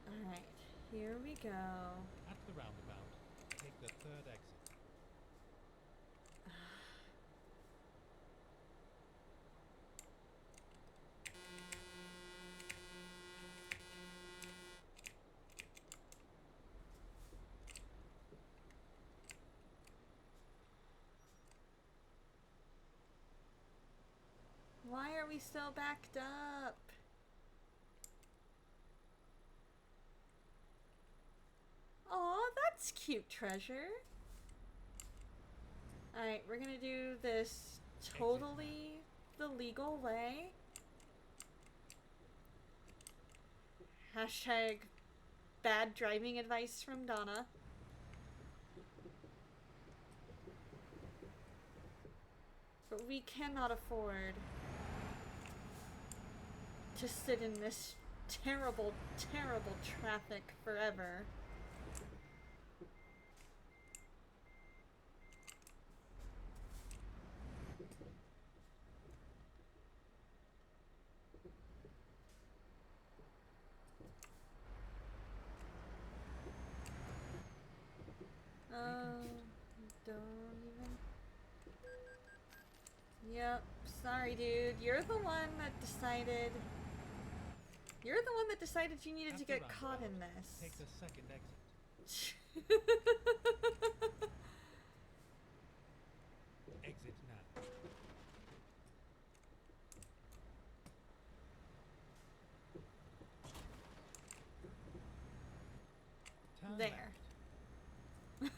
Alright, here we go. At the roundabout, take the third exit. Why are we so backed up? Aw, that's cute, Treasure. Alright, we're gonna do this totally the legal way. Hashtag bad driving advice from Donna. But we cannot afford to sit in this terrible, terrible traffic forever. Don't even... Yep, sorry dude, you're the one that decided... You're the one that decided you needed to get caught in this. Take the second exit. Exit now. Turn There. left.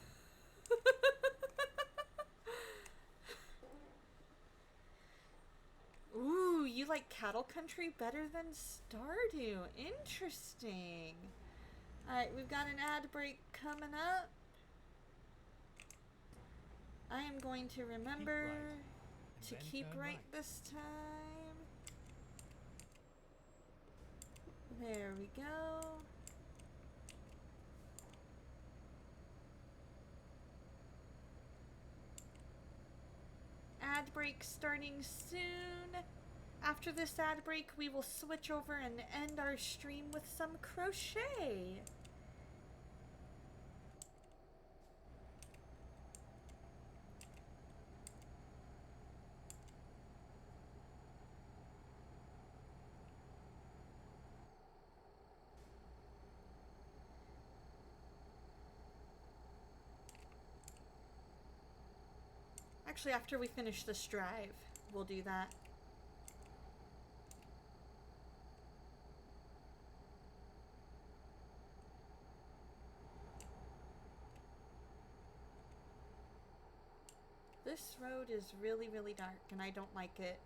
Ooh, you like Cattle Country better than Stardew. Interesting. Alright, we've got an ad break coming up. I am going to remember to keep right this time. There we go. Ad break starting soon. After this ad break, we will switch over and end our stream with some crochet. Actually, after we finish this drive, we'll do that. This road is really, really dark, and I don't like it.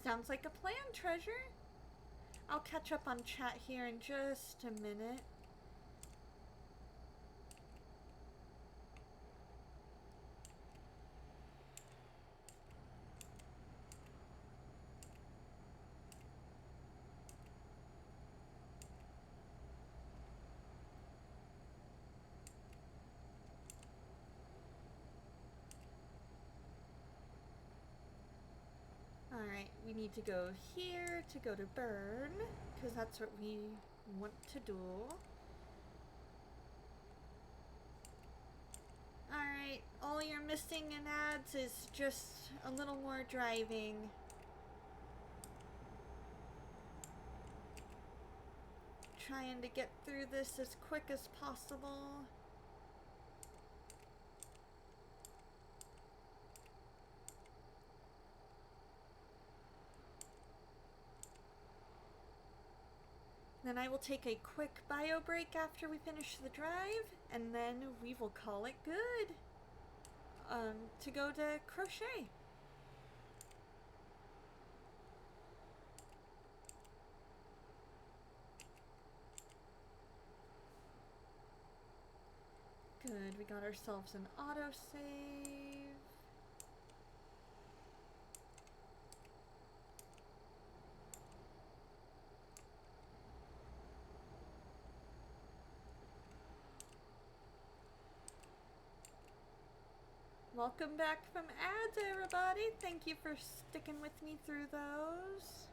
Sounds like a plan, Treasure. I'll catch up on chat here in just a minute. Alright, we need to go here to go to burn, because that's what we want to do. Alright, all you're missing in ads is just a little more driving. Trying to get through this as quick as possible. Then I will take a quick bio break after we finish the drive, and then we will call it good. To go to crochet. Good, we got ourselves an autosave. Welcome back from ads, everybody. Thank you for sticking with me through those.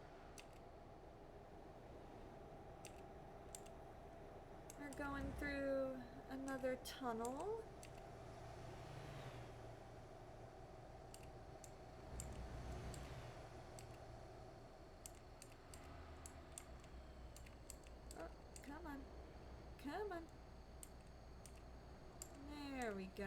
We're going through another tunnel. Oh, come on. Come on. There we go.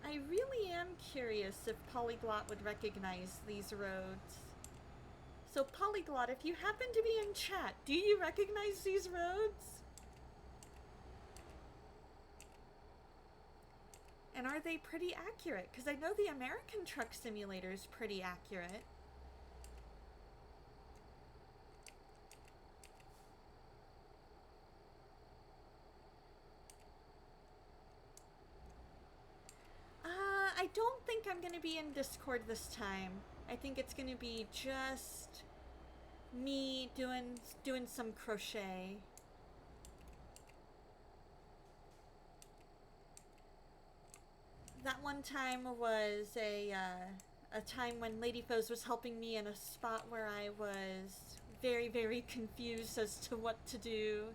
I really am curious if Polyglot would recognize these roads. So Polyglot, if you happen to be in chat, do you recognize these roads? And are they pretty accurate? Because I know the American Truck Simulator is pretty accurate. I don't think I'm going to be in Discord this time. I think it's going to be just me doing some crochet. That one time was a time when Lady Foes was helping me in a spot where I was very, very confused as to what to do.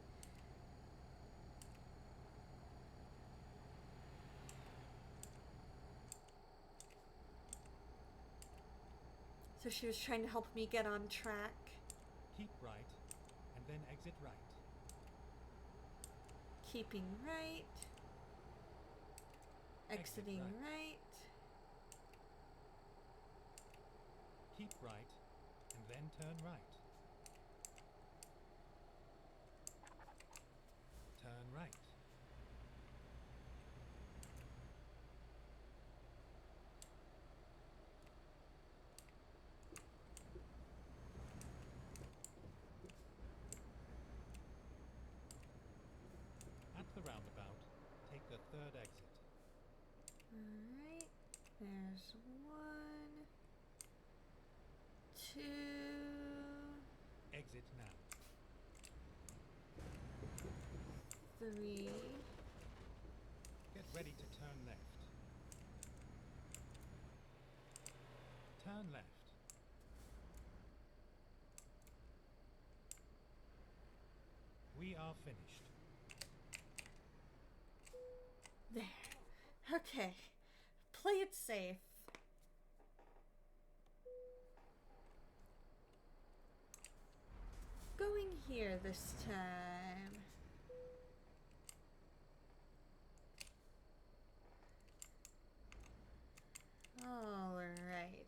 So she was trying to help me get on track. Keep right, and then exit right. Keeping right. Exiting right. right. Keep right, and then turn right. Turn right. At the roundabout, take the third exit. Alright. There's 1, 2. Exit now. 3. Get ready to turn left. Turn left. We are finished. There. Okay. Play it safe. Going here this time. All right.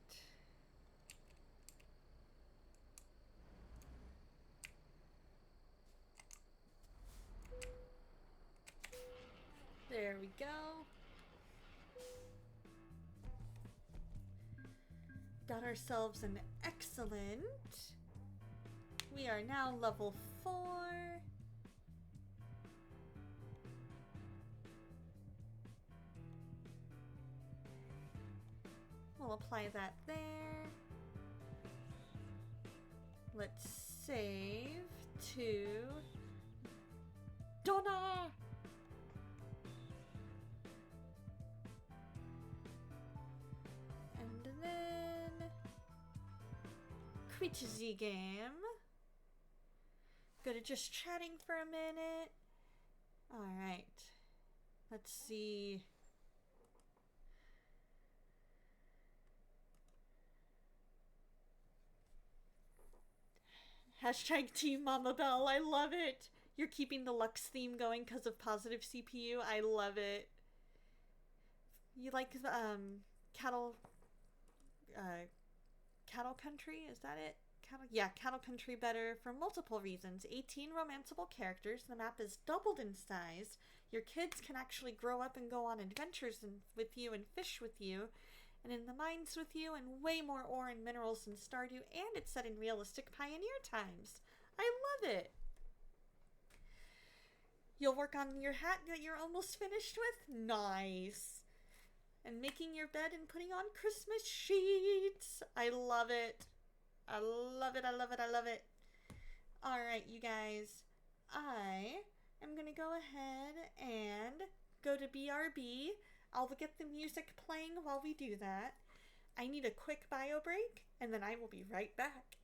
There we go. Got ourselves an excellent. We are now level 4. We'll apply that there. Let's save to Donna. And then quit the game. Go to just chatting for a minute. All right. Let's see. Hashtag Team Mama Bell. I love it. You're keeping the Lux theme going because of positive CPU. I love it. You like cattle country? Is that it? Cattle country better for multiple reasons. 18 romanceable characters. The map is doubled in size. Your kids can actually grow up and go on adventures with you and fish with you, and in the mines with you, and way more ore and minerals than Stardew, and it's set in realistic pioneer times. I love it. You'll work on your hat that you're almost finished with? Nice. And making your bed and putting on Christmas sheets. I love it. I love it, I love it, I love it. Alright, you guys. I am going to go ahead and go to BRB. I'll get the music playing while we do that. I need a quick bio break, and then I will be right back.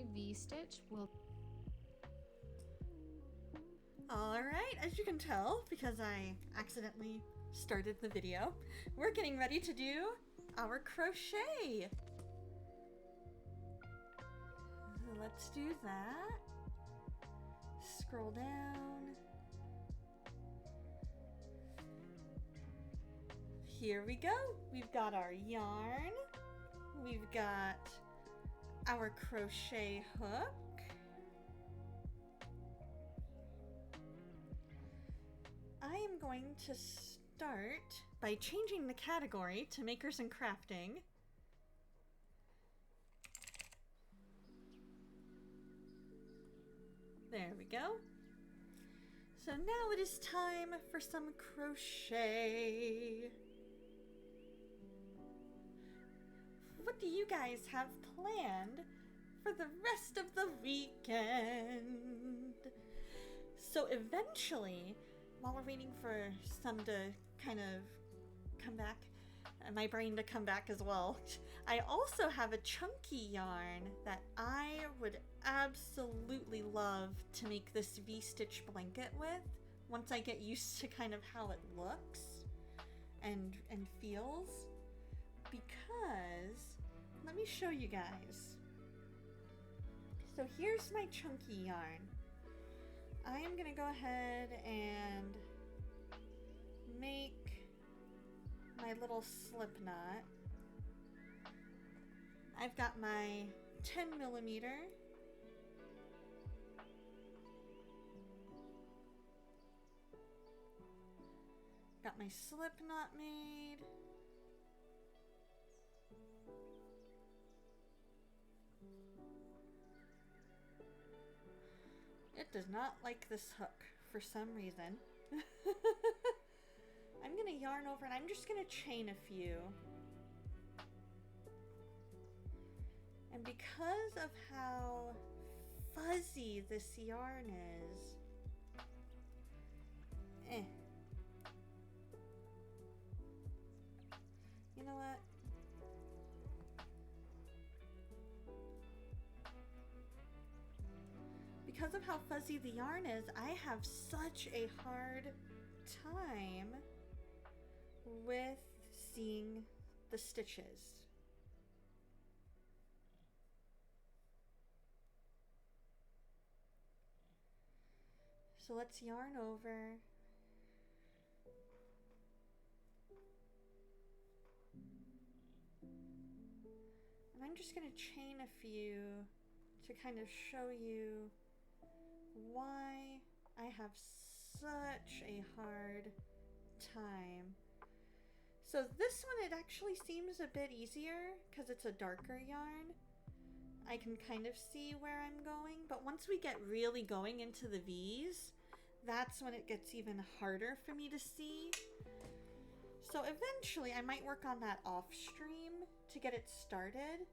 every V-stitch will... Alright, as you can tell, because I accidentally started the video, we're getting ready to do our crochet. Let's do that. Scroll down. Here we go. We've got our yarn. We've got our crochet hook. I am going to start by changing the category to makers and crafting. There we go. So now it is time for some crochet. What do you guys have planned for the rest of the weekend? So eventually, while we're waiting for some to kind of come back, my brain to come back as well, I also have a chunky yarn that I would absolutely love to make this V-stitch blanket with once I get used to kind of how it looks and feels. Because, let me show you guys. So here's my chunky yarn. I am gonna go ahead and make my little slip knot. I've got my 10 millimeter. Got my slip knot made. It does not like this hook for some reason. I'm gonna yarn over and I'm just gonna chain a few. And because of how fuzzy this yarn is, you know what? Because of how fuzzy the yarn is, I have such a hard time with seeing the stitches. So let's yarn over. And I'm just going to chain a few to kind of show you why I have such a hard time. So this one, it actually seems a bit easier because it's a darker yarn. I can kind of see where I'm going, but once we get really going into the V's, that's when it gets even harder for me to see. So eventually I might work on that off stream to get it started,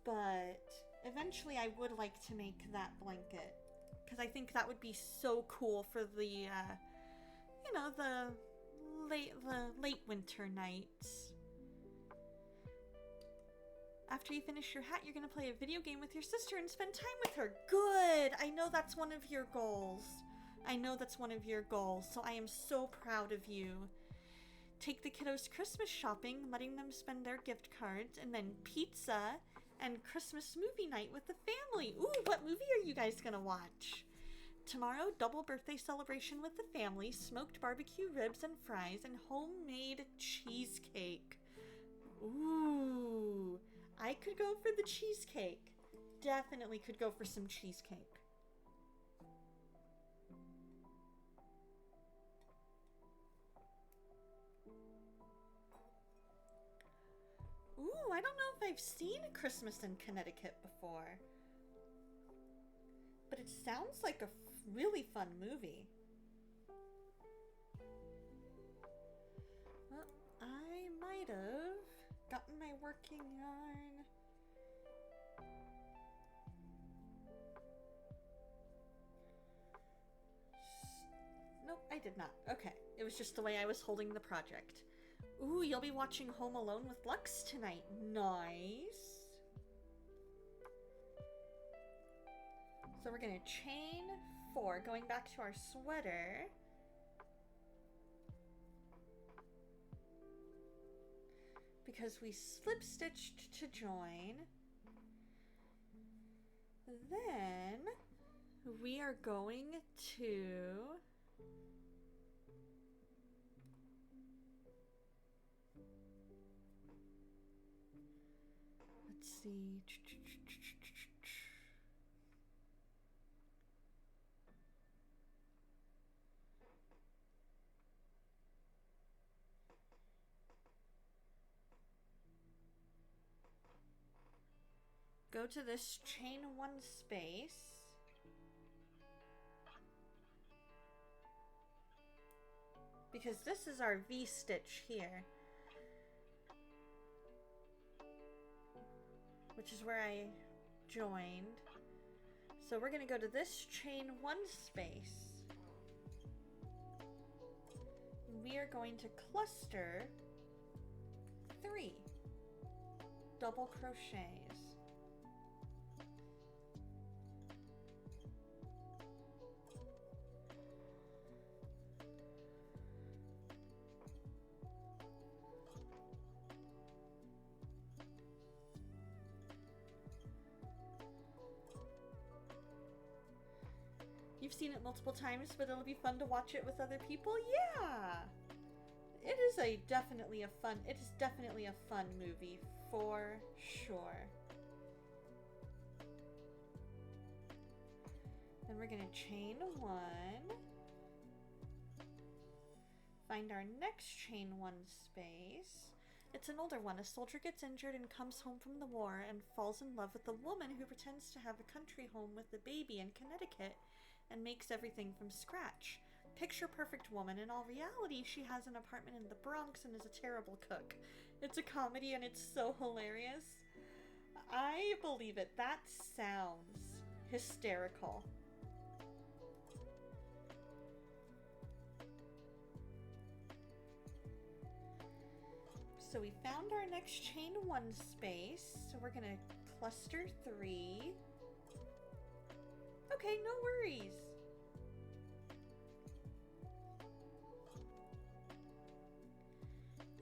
but eventually I would like to make that blanket because I think that would be so cool for the, you know, the late winter nights. After you finish your hat, you're going to play a video game with your sister and spend time with her. Good! I know that's one of your goals. I know that's one of your goals, so I am so proud of you. Take the kiddos Christmas shopping, letting them spend their gift cards, and then pizza and Christmas movie night with the family. Ooh, what movie are you guys going to watch? Tomorrow, double birthday celebration with the family, smoked barbecue ribs and fries, and homemade cheesecake. Ooh, I could go for the cheesecake. Definitely could go for some cheesecake. Ooh, I don't know if I've seen Christmas in Connecticut before. But it sounds like a really fun movie. Well, I might have gotten my working yarn. Nope, I did not. Okay, it was just the way I was holding the project. Ooh, you'll be watching Home Alone with Lux tonight. Nice. So we're gonna chain 4, going back to our sweater. Because we slip stitched to join. Then we are going to let's see. Go to this chain 1 space. Because this is our V-stitch here. Which is where I joined. So we're going to go to this chain 1 space. We are going to cluster 3 double crochets. You've seen it multiple times, but it'll be fun to watch it with other people. Yeah, it is definitely a fun movie for sure. Then we're gonna chain 1, find our next chain 1 space. It's an older one. A soldier gets injured and comes home from the war and falls in love with a woman who pretends to have a country home with a baby in Connecticut and makes everything from scratch. Picture perfect woman. In all reality, she has an apartment in the Bronx and is a terrible cook. It's a comedy and it's so hilarious. I believe it. That sounds hysterical. So we found our next chain 1 space. So we're gonna cluster 3. Okay, no worries.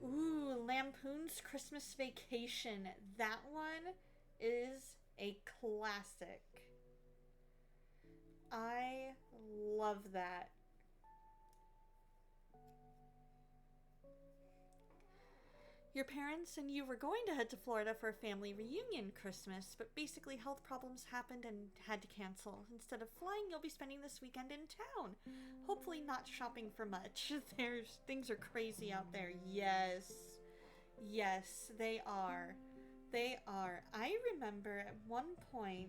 Ooh, Lampoon's Christmas Vacation. That one is a classic. I love that. Your parents and you were going to head to Florida for a family reunion Christmas, but basically health problems happened and had to cancel. Instead of flying, you'll be spending this weekend in town. Hopefully not shopping for much. Things are crazy out there. Yes. Yes, they are. They are. I remember at one point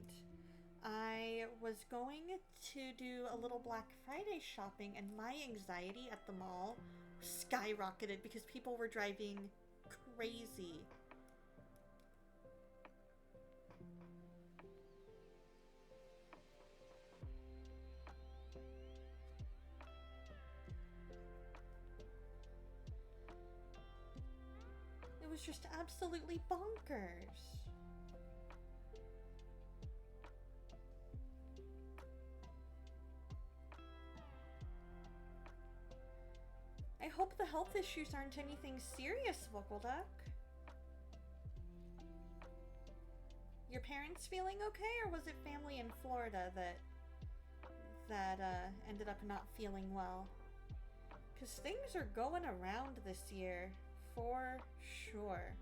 I was going to do a little Black Friday shopping and my anxiety at the mall skyrocketed because people were driving crazy. It was just absolutely bonkers. I hope the health issues aren't anything serious, Vocal Duck. Your parents feeling okay, or was it family in Florida that ended up not feeling well? Because things are going around this year, for sure.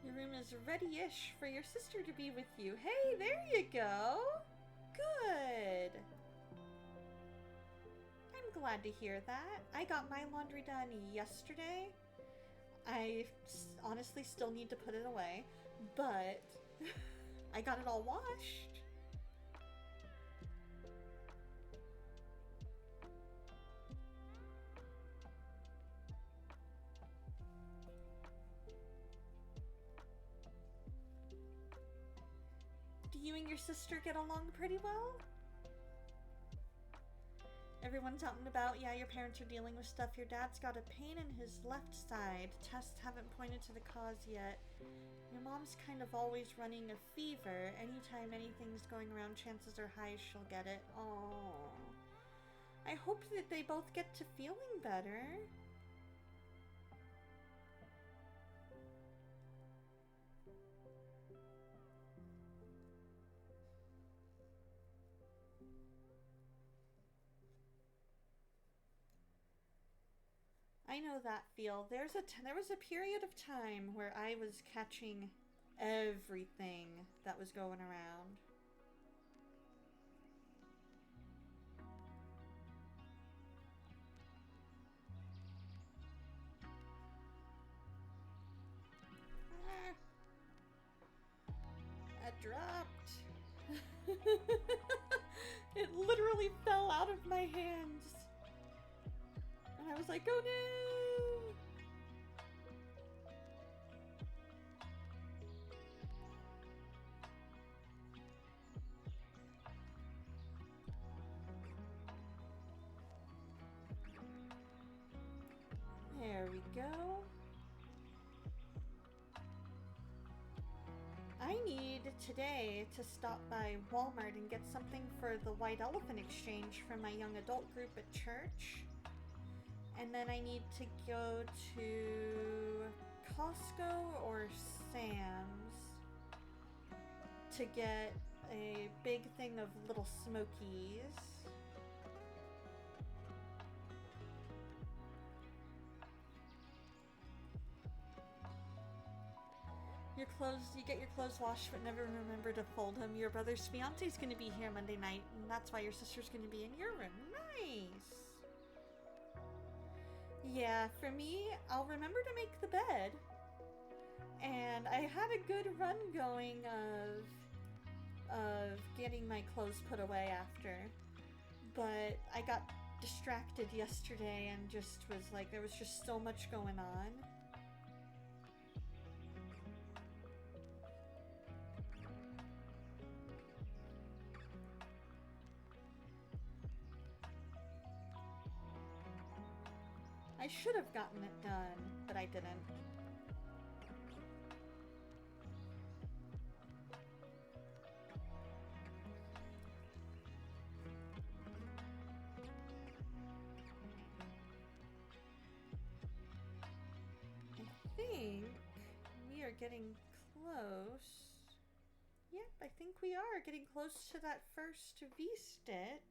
Your room is ready-ish for your sister to be with you. Hey, there you go. Good. I'm glad to hear that. I got my laundry done yesterday. I honestly still need to put it away, but I got it all washed. Do you and your sister get along pretty well? Everyone's out and about. Yeah, your parents are dealing with stuff. Your dad's got a pain in his left side. Tests haven't pointed to the cause yet. Your mom's kind of always running a fever. Anytime anything's going around, chances are high she'll get it. Oh, I hope that they both get to feeling better. I know that feel. There was a period of time where I was catching everything that was going around. I dropped. It literally fell out of my hands. And I was like, oh no! There we go. I need today to stop by Walmart and get something for the White Elephant Exchange for my young adult group at church. And then I need to go to Costco or Sam's to get a big thing of little Smokies. You get your clothes washed but never remember to fold them. Your brother's fiance's gonna be here Monday night, and that's why your sister's gonna be in your room. Nice! Yeah, for me, I'll remember to make the bed. And I had a good run going of getting my clothes put away after. But I got distracted yesterday and just was like, there was just so much going on. I should have gotten it done, but I didn't. I think we are getting close. Yep, I think we are getting close to that first V-stitch.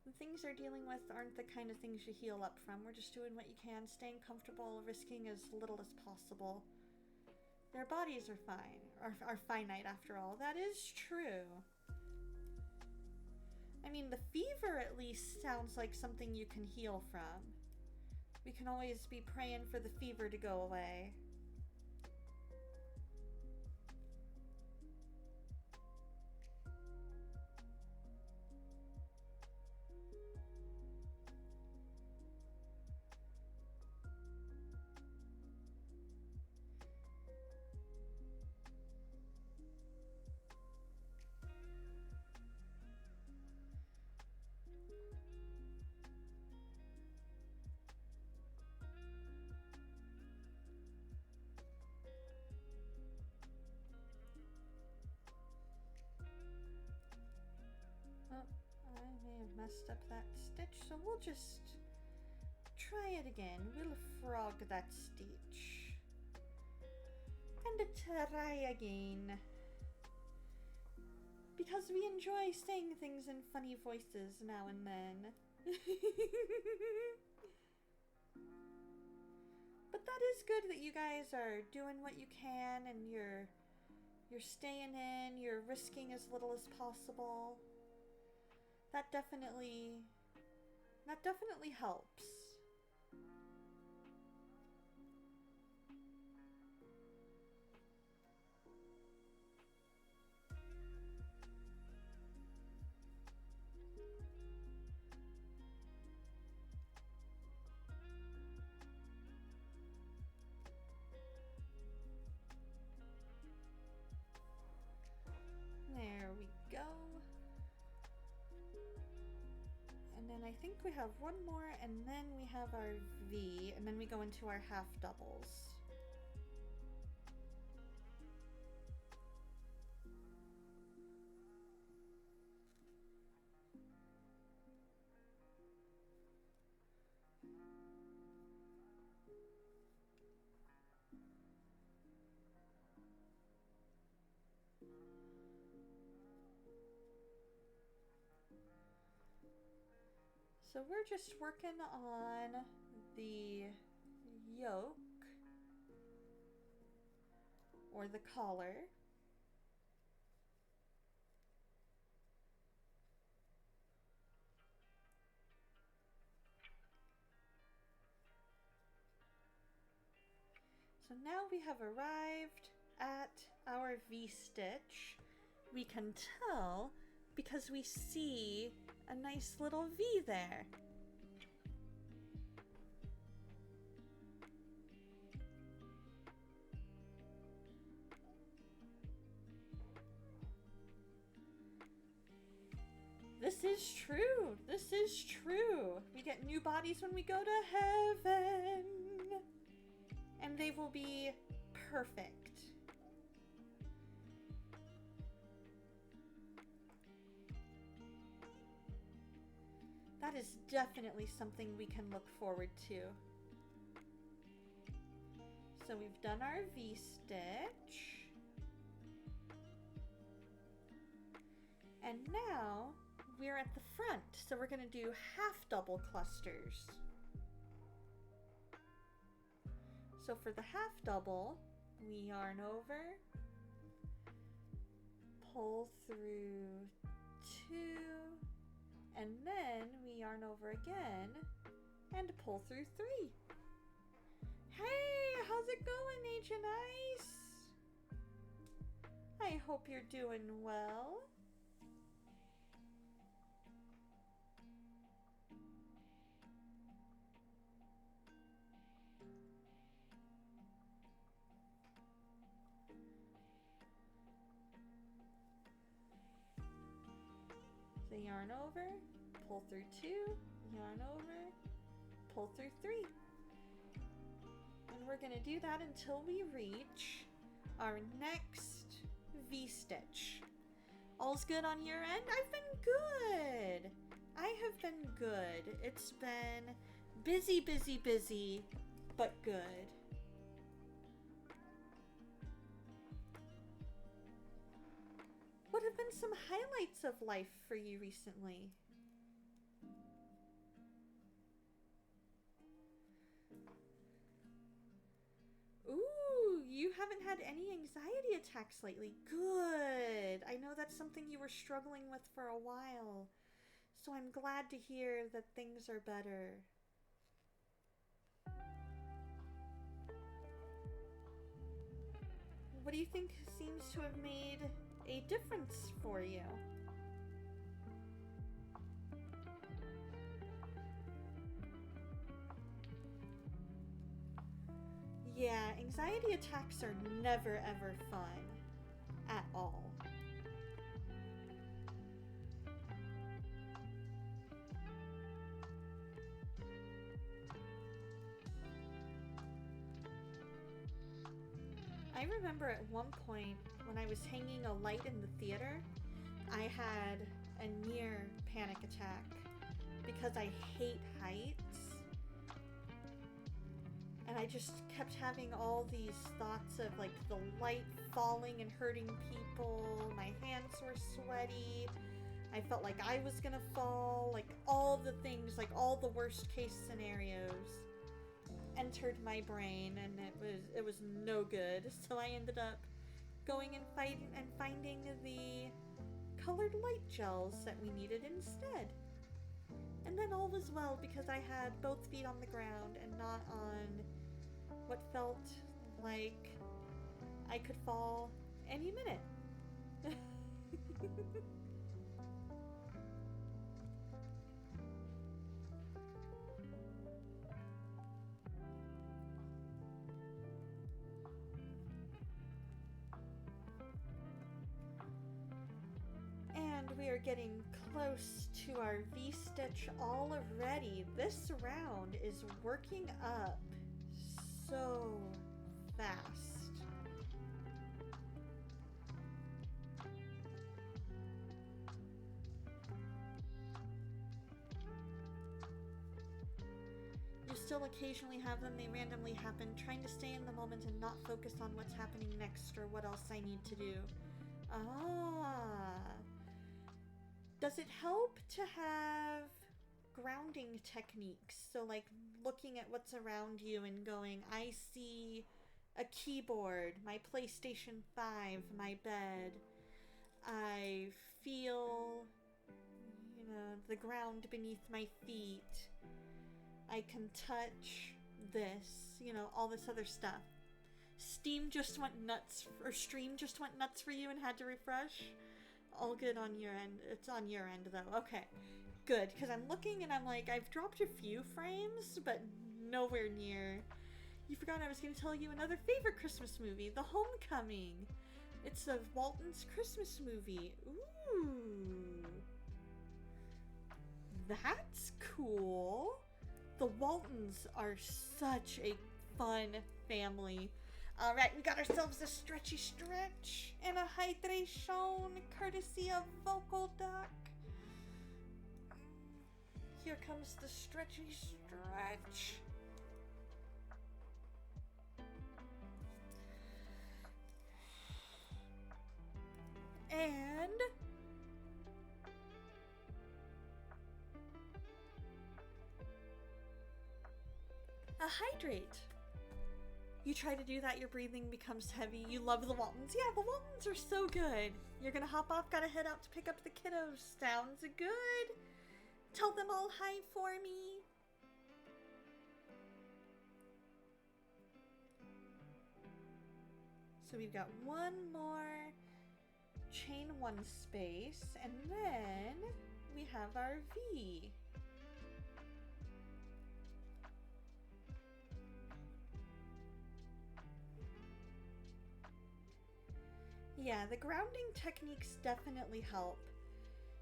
The things they're dealing with aren't the kind of things you heal up from. We're just doing what you can, staying comfortable, risking as little as possible. Their bodies are fine, are finite after all. That is true. I mean, the fever at least sounds like something you can heal from. We can always be praying for the fever to go away. Messed up that stitch, so we'll just try it again. We'll frog that stitch and try again, because we enjoy saying things in funny voices now and then. But that is good that you guys are doing what you can, and you're staying in, you're risking as little as possible. That definitely helps. think we have one more, and then we have our V, and then we go into our half doubles. So we're just working on the yoke or the collar. So now we have arrived at our V-stitch. We can tell because we see a nice little V there. This is true. This is true. We get new bodies when we go to heaven. And they will be perfect. That is definitely something we can look forward to. So we've done our V-stitch. And now we're at the front. So we're going to do half double clusters. So for the half double, we yarn over, pull through 2, and then we yarn over again and pull through 3. Hey, how's it going, Ancient Ice? I hope you're doing well. So yarn over, pull through 2, yarn over, pull through 3. And we're going to do that until we reach our next V-stitch. All's good on your end? I've been good. I have been good. It's been busy, busy, busy, but good. What have been some highlights of life for you recently? Ooh, you haven't had any anxiety attacks lately. Good. I know that's something you were struggling with for a while. So I'm glad to hear that things are better. What do you think seems to have made a difference for you? Yeah, anxiety attacks are never ever fun at all. I remember at one point when I was hanging a light in the theater, I had a near panic attack because I hate heights. And I just kept having all these thoughts of like the light falling and hurting people. My hands were sweaty. I felt like I was gonna fall. Like all the things, like all the worst case scenarios entered my brain, and it was no good. So I ended up going and finding the colored light gels that we needed instead. And then all was well because I had both feet on the ground and not on what felt like I could fall any minute. And we are getting close to our V-stitch already. This round is working up so fast. You still occasionally have them, they randomly happen, trying to stay in the moment and not focus on what's happening next or what else I need to do. Ah. Does it help to have grounding techniques? So like looking at what's around you and going, I see a keyboard, my PlayStation 5, my bed. I feel, the ground beneath my feet. I can touch this, all this other stuff. Stream just went nuts for you and had to refresh? All good on your end. It's on your end though. Okay, good, because I'm looking and I'm like, I've dropped a few frames, but nowhere near. You forgot I was going to tell you another favorite Christmas movie, The Homecoming. It's a Walton's Christmas movie. Ooh. That's cool. The Waltons are such a fun family. All right, we got ourselves a stretchy stretch and a hydration courtesy of Vocal Duck. Here comes the stretchy stretch. And a hydrate. You try to do that, your breathing becomes heavy. You love the Waltons. Yeah, the Waltons are so good. You're gonna hop off, gotta head out to pick up the kiddos. Sounds good. Tell them all hi for me. So we've got one more chain one space, and then we have our V. Yeah, the grounding techniques definitely help.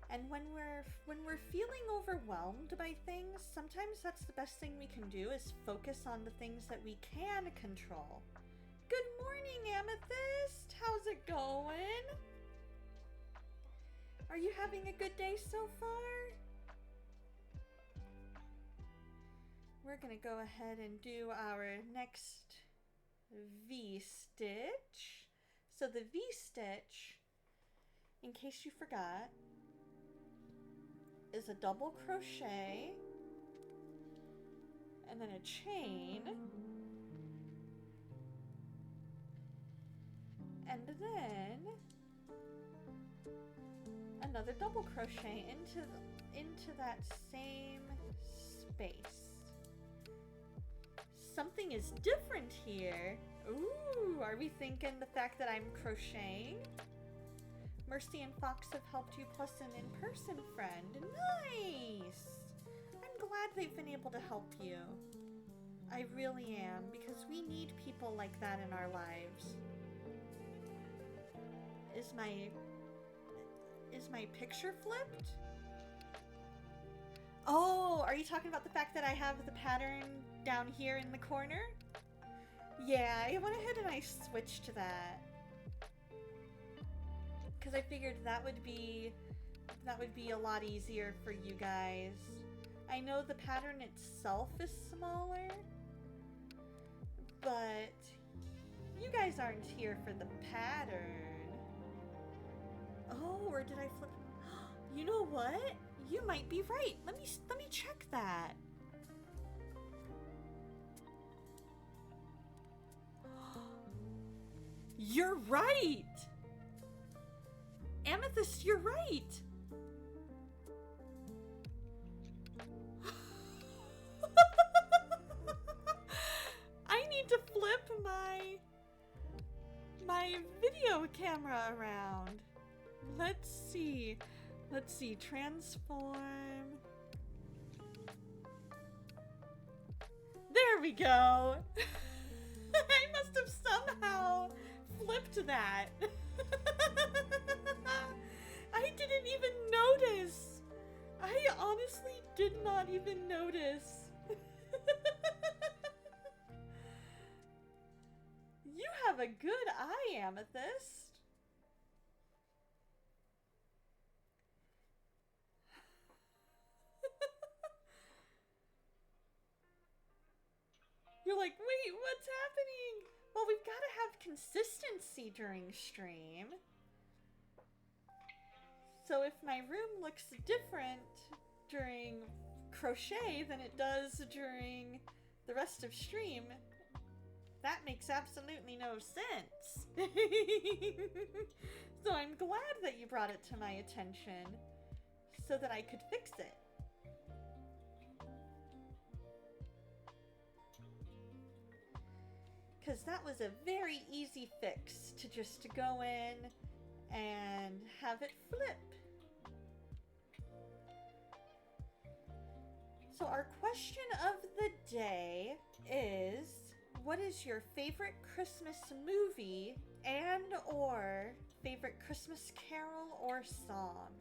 And when we're feeling overwhelmed by things, sometimes that's the best thing we can do is focus on the things that we can control. Good morning, Amethyst. How's it going? Are you having a good day so far? We're gonna go ahead and do our next V-stitch. So the V-stitch, in case you forgot, is a double crochet and then a chain and then another double crochet into that same space. Something is different here. Ooh, are we thinking the fact that I'm crocheting? Mercy and Fox have helped you, plus an in-person friend. Nice! I'm glad they've been able to help you. I really am, because we need people like that in our lives. Is my picture flipped? Oh, are you talking about the fact that I have the pattern down here in the corner? Yeah, I went ahead and I switched that. Because I figured that would be a lot easier for you guys. I know the pattern itself is smaller, but you guys aren't here for the pattern. Oh, or did I flip? You know what? You might be right. Let me check that. You're right! Amethyst, you're right! I need to flip my video camera around. Let's see, transform. There we go! I must have somehow flipped that. I didn't even notice. I honestly did not even notice. You have a good eye, Amethyst. You're like, wait, what's happening? Well, we've got to have consistency during stream. So if my room looks different during crochet than it does during the rest of stream, that makes absolutely no sense. So I'm glad that you brought it to my attention so that I could fix it. Because that was a very easy fix to just go in and have it flip. So our question of the day is, what is your favorite Christmas movie and or favorite Christmas carol or song?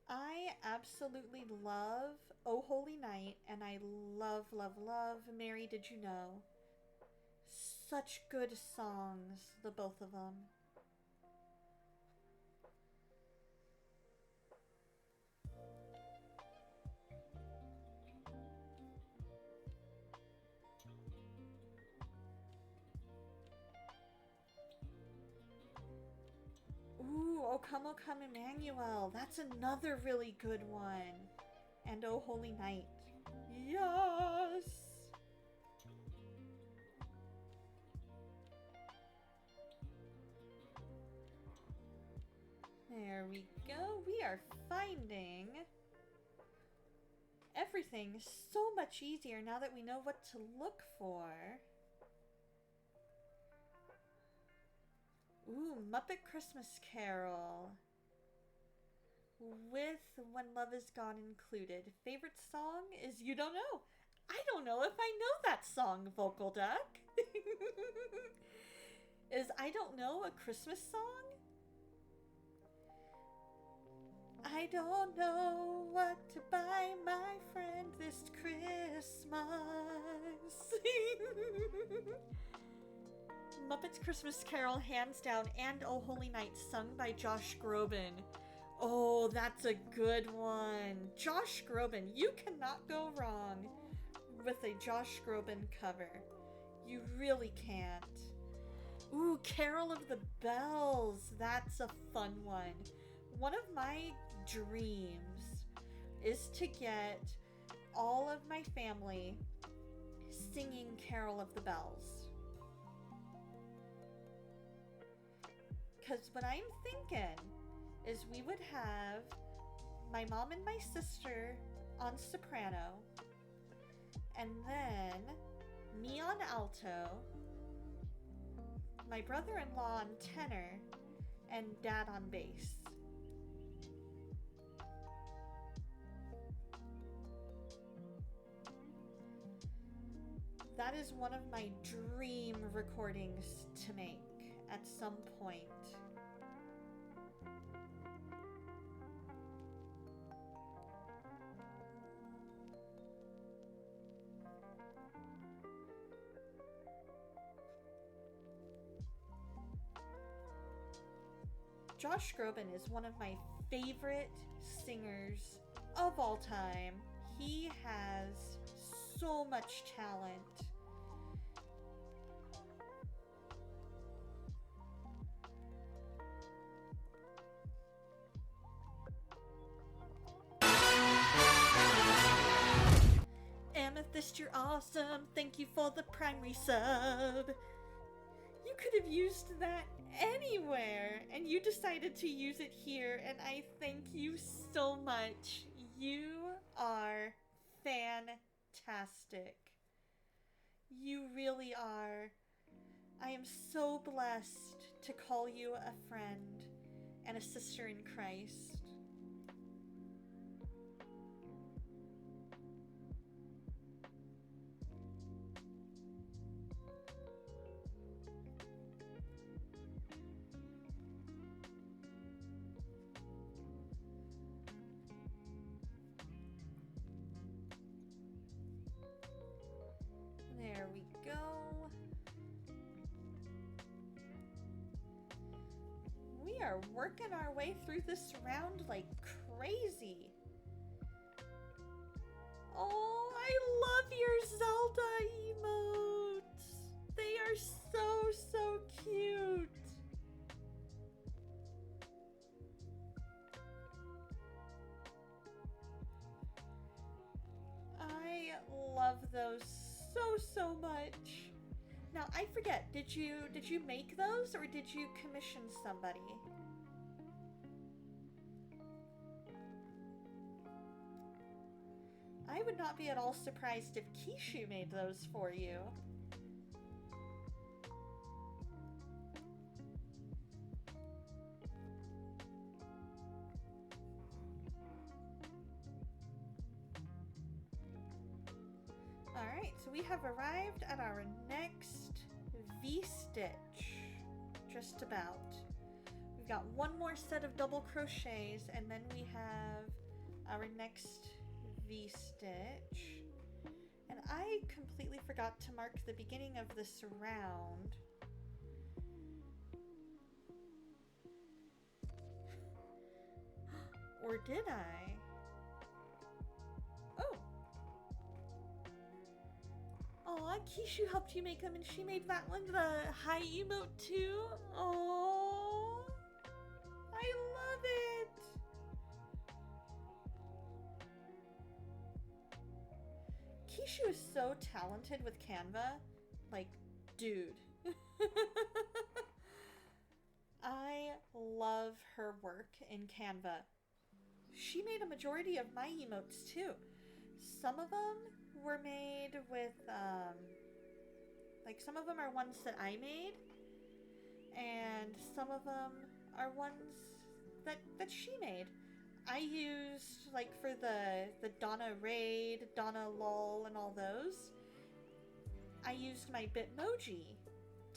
I absolutely love Oh Holy Night, and I love, love, love Mary Did You Know. Such good songs, the both of them. Ooh, O Come, O Come, Emmanuel. That's another really good one. And Oh Holy Night. Yes! There we go. We are finding everything so much easier now that we know what to look for. Ooh, Muppet Christmas Carol. With When Love Is Gone included. Favorite song is You Don't Know. I don't know if I know that song, Vocal Duck. Is I Don't Know a Christmas song? I don't know what to buy my friend this Christmas. Muppets Christmas Carol, hands down, and Oh Holy Night, sung by Josh Groban. Oh, that's a good one. Josh Groban, you cannot go wrong with a Josh Groban cover. You really can't. Ooh, Carol of the Bells, that's a fun one. One of my dreams is to get all of my family singing Carol of the Bells. Because what I'm thinking is we would have my mom and my sister on soprano, and then me on alto, my brother-in-law on tenor, and dad on bass. That is one of my dream recordings to make at some point. Josh Groban is one of my favorite singers of all time. He has so much talent. Amethyst, you're awesome. Thank you for the primary sub. You could have used that anywhere, and you decided to use it here, and I thank you so much. You are fantastic. You really are. I am so blessed to call you a friend and a sister in Christ. are working our way through this round like crazy. Oh, I love your Zelda emotes. They are so cute. I love those so much. Now, I forget, did you make those or did you commission somebody? I would not be at all surprised if Kishu made those for you. Alright, so we have arrived at our next V-stitch. Just about. We've got one more set of double crochets and then we have our next V-stitch. And I completely forgot to mark the beginning of this round. Or did I? Oh! Aw, Kishu helped you make them and she made that one the high emote too? Oh, I love it! Kishu is so talented with Canva. Like, dude. I love her work in Canva. She made a majority of my emotes too. Some of them were made with, like some of them are ones that I made, and some of them are ones that she made. I used, like for the Donna Raid, Donna Lol, and all those, I used my Bitmoji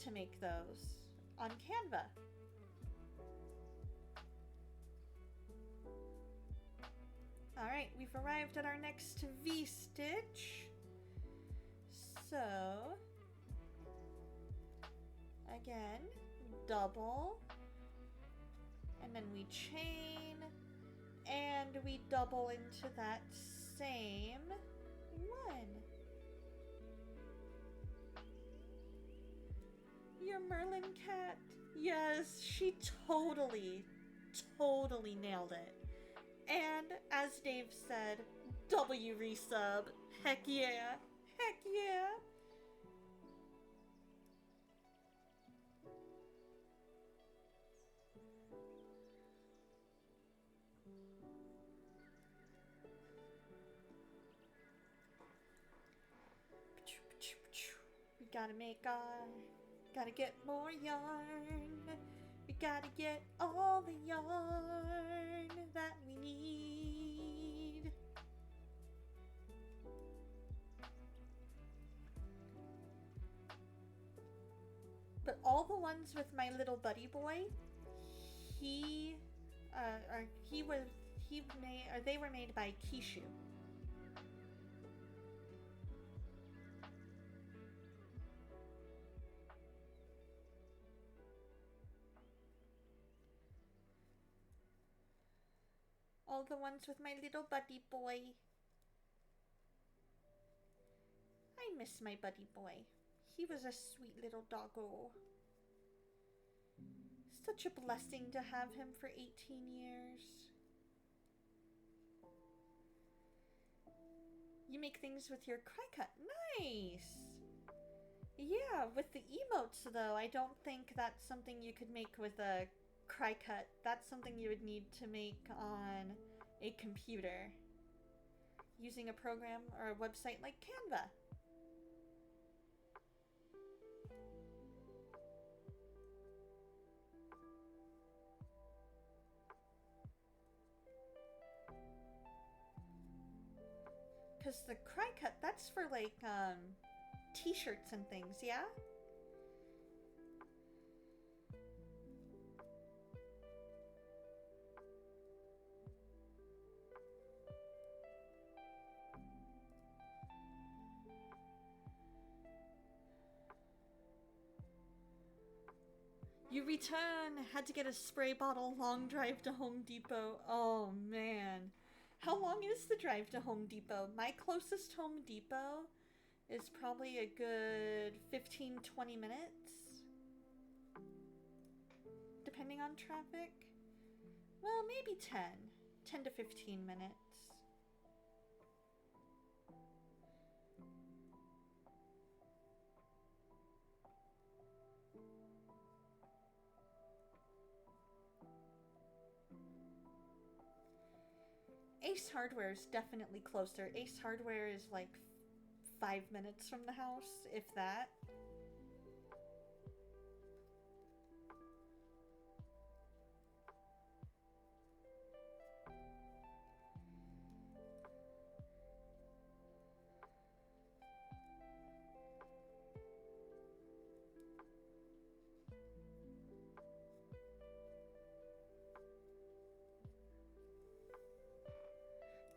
to make those on Canva. Alright, we've arrived at our next V-stitch. So, again, double, and then we chain, and we double into that same one. Your Merlin cat. Yes, she totally nailed it. And as Dave said, W resub. Heck yeah. Heck yeah. We gotta get more yarn. We gotta get all the yarn that we need. But all the ones with my little buddy boy, they were made by Kishu. All the ones with my little buddy boy. I miss my buddy boy. He was a sweet little doggo. Such a blessing to have him for 18 years. You make things with your Cricut. Nice! Yeah, with the emotes though, I don't think that's something you could make with a Cricut. That's something you would need to make on a computer using a program or a website like Canva. Because the Cricut, that's for like t-shirts and things, yeah? You return. Had to get a spray bottle. Long drive to Home Depot. Oh, man. How long is the drive to Home Depot? My closest Home Depot is probably a good 15-20 minutes. Depending on traffic. Well, maybe 10. 10 to 15 minutes. Ace Hardware is definitely closer. Ace Hardware is like 5 minutes from the house, if that.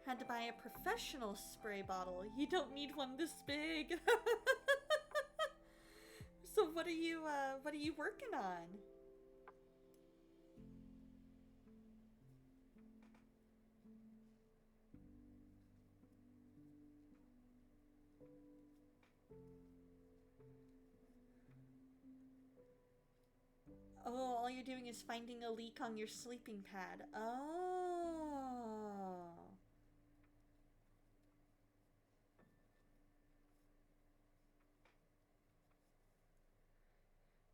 Had to buy a professional spray bottle. You don't need one this big. So what are you working on? Oh, all you're doing is finding a leak on your sleeping pad. Oh.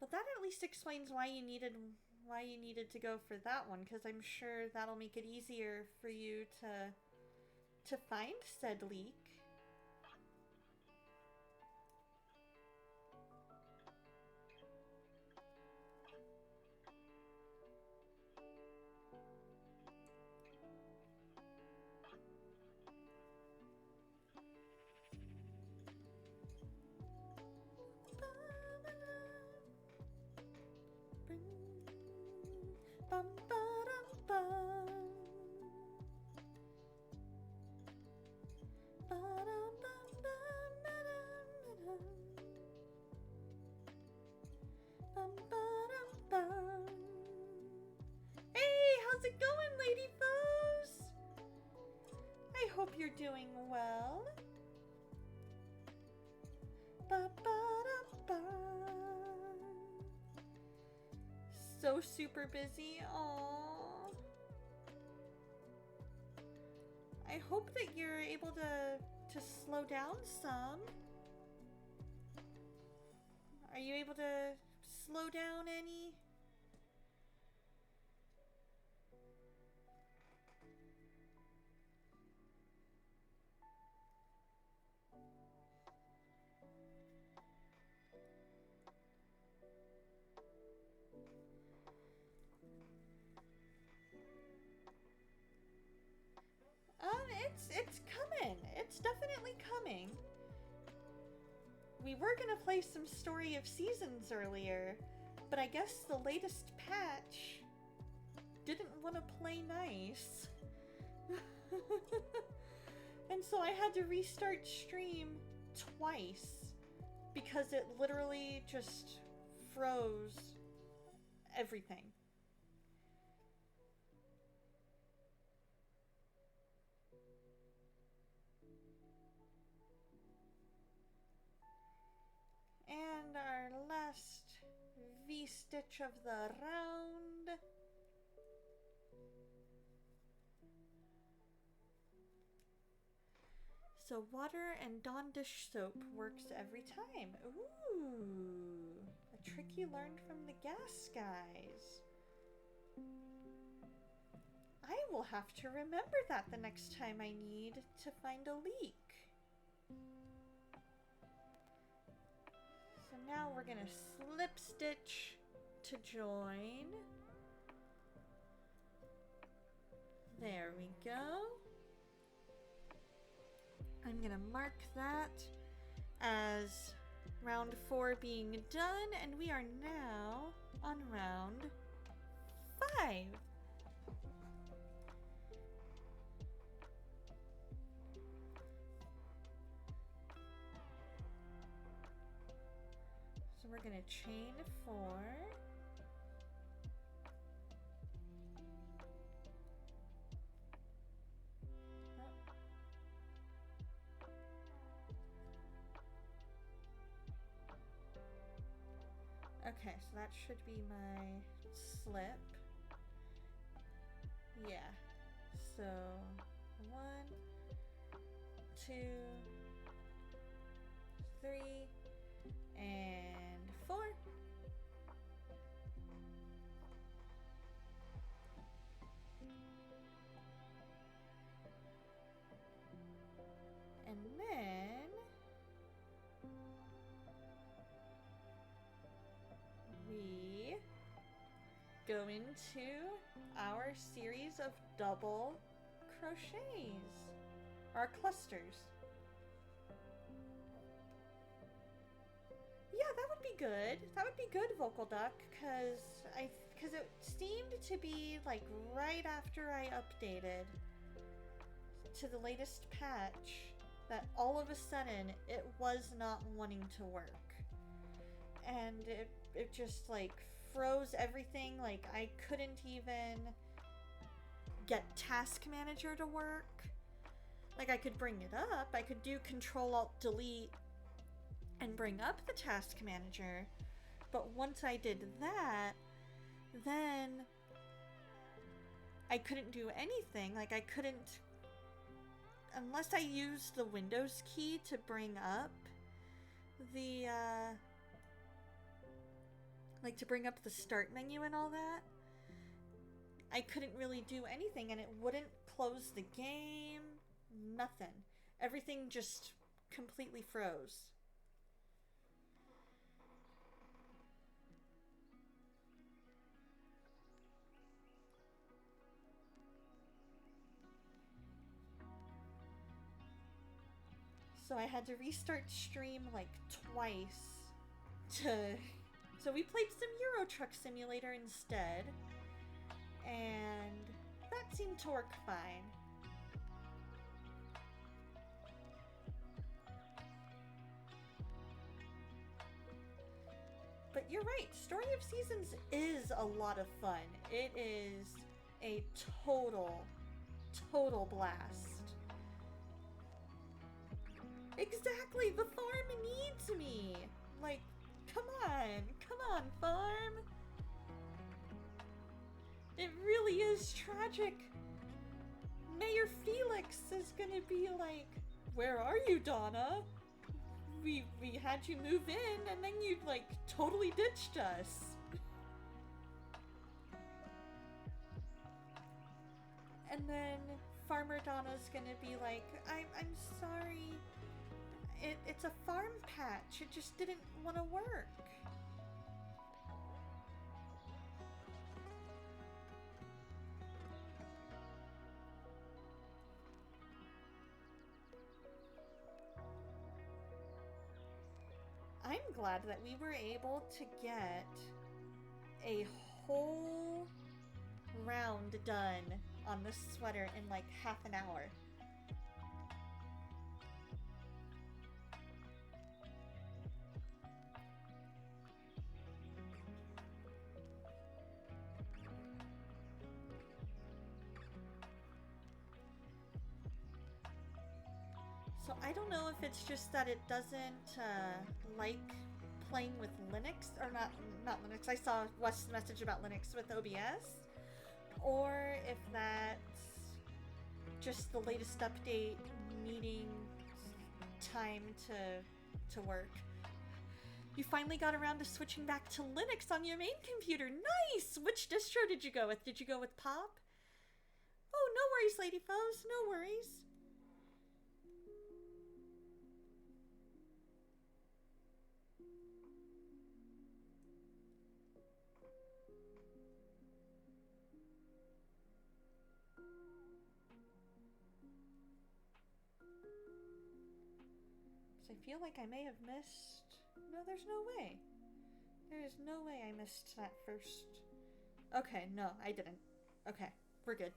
But that at least explains why you needed to go for that one, because I'm sure that'll make it easier for you to find said leak. Bum, ba-dum, bum. Ba-dum, bum, bum, ba-dum, ba-dum. Bum, ba-dum, bum. Hey, how's it going, lady foes? I hope you're doing well. Ba-ba-dum-bum. So super busy. Aww. I hope that you're able to slow down some. Are you able to slow down any? It's coming. It's definitely coming. We were gonna play some Story of Seasons earlier, but I guess the latest patch didn't want to play nice. And so I had to restart stream twice because it literally just froze everything. And our last V-stitch of the round. So water and Dawn dish soap works every time. Ooh, a trick you learned from the gas guys. I will have to remember that the next time I need to find a leak. So now we're gonna slip stitch to join. There we go. I'm gonna mark that as round 4 being done, and we are now on round 5. So we're gonna chain 4, Okay, so that should be my slip. Yeah. So 1, 2, 3, and 4. And then we go into our series of double crochets, our clusters. Yeah, that would be good. That would be good, Vocal Duck, because it seemed to be like right after I updated to the latest patch that all of a sudden it was not wanting to work. And it just like froze everything. Like I couldn't even get Task Manager to work. Like I could bring it up. I could do Control-Alt-Delete and bring up the Task Manager. But once I did that, then I couldn't do anything. Like I couldn't, unless I used the Windows key to bring up the, like to bring up the start menu and all that, I couldn't really do anything, and it wouldn't close the game, nothing. Everything just completely froze. So I had to restart stream like twice so we played some Euro Truck Simulator instead, and that seemed to work fine. But you're right, Story of Seasons is a lot of fun. It is a total blast. Exactly, the farm needs me. Like, come on, farm. It really is tragic. Mayor Felix is gonna be like, where are you, Donna? We had you move in and then you like totally ditched us. And then Farmer Donna's gonna be like, I'm sorry. It's a farm patch. It just didn't want to work. I'm glad that we were able to get a whole round done on this sweater in like half an hour. So I don't know if it's just that it doesn't like playing with Linux, or not Linux. I saw Wes's message about Linux with OBS, or if that's just the latest update needing time to work. You finally got around to switching back to Linux on your main computer. Nice! Which distro did you go with? Did you go with Pop? Oh, no worries, Lady Foes. No worries. I feel like I may have missed... No, there's no way. There is no way I missed that first. Okay, no, I didn't. Okay, we're good.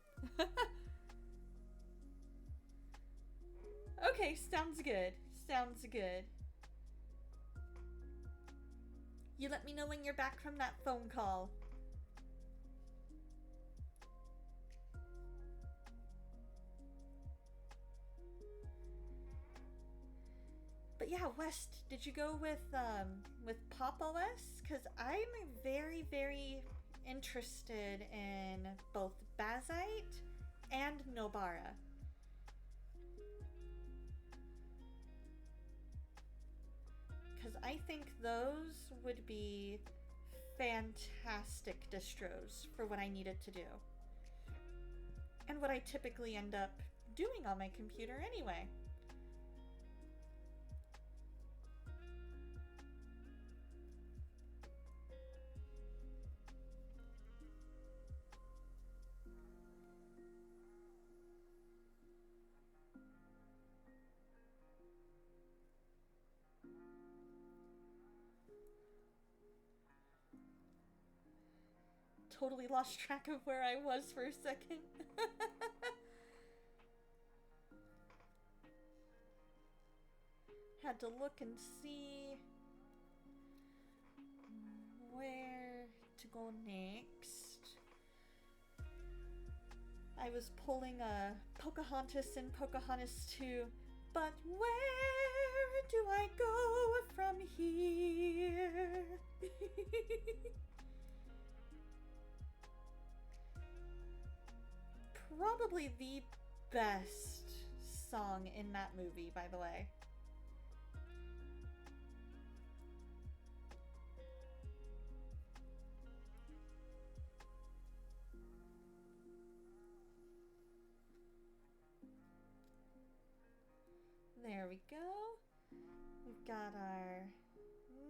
Okay, sounds good. Sounds good. You let me know when you're back from that phone call. But yeah, West, did you go with Pop OS? Because I'm very, very interested in both Bazite and Nobara. Because I think those would be fantastic distros for what I needed to do. And what I typically end up doing on my computer anyway. Totally lost track of where I was for a second. Had to look and see where to go next. I was pulling a Pocahontas and Pocahontas 2, but where do I go from here? Probably the best song in that movie, by the way. There we go. We've got our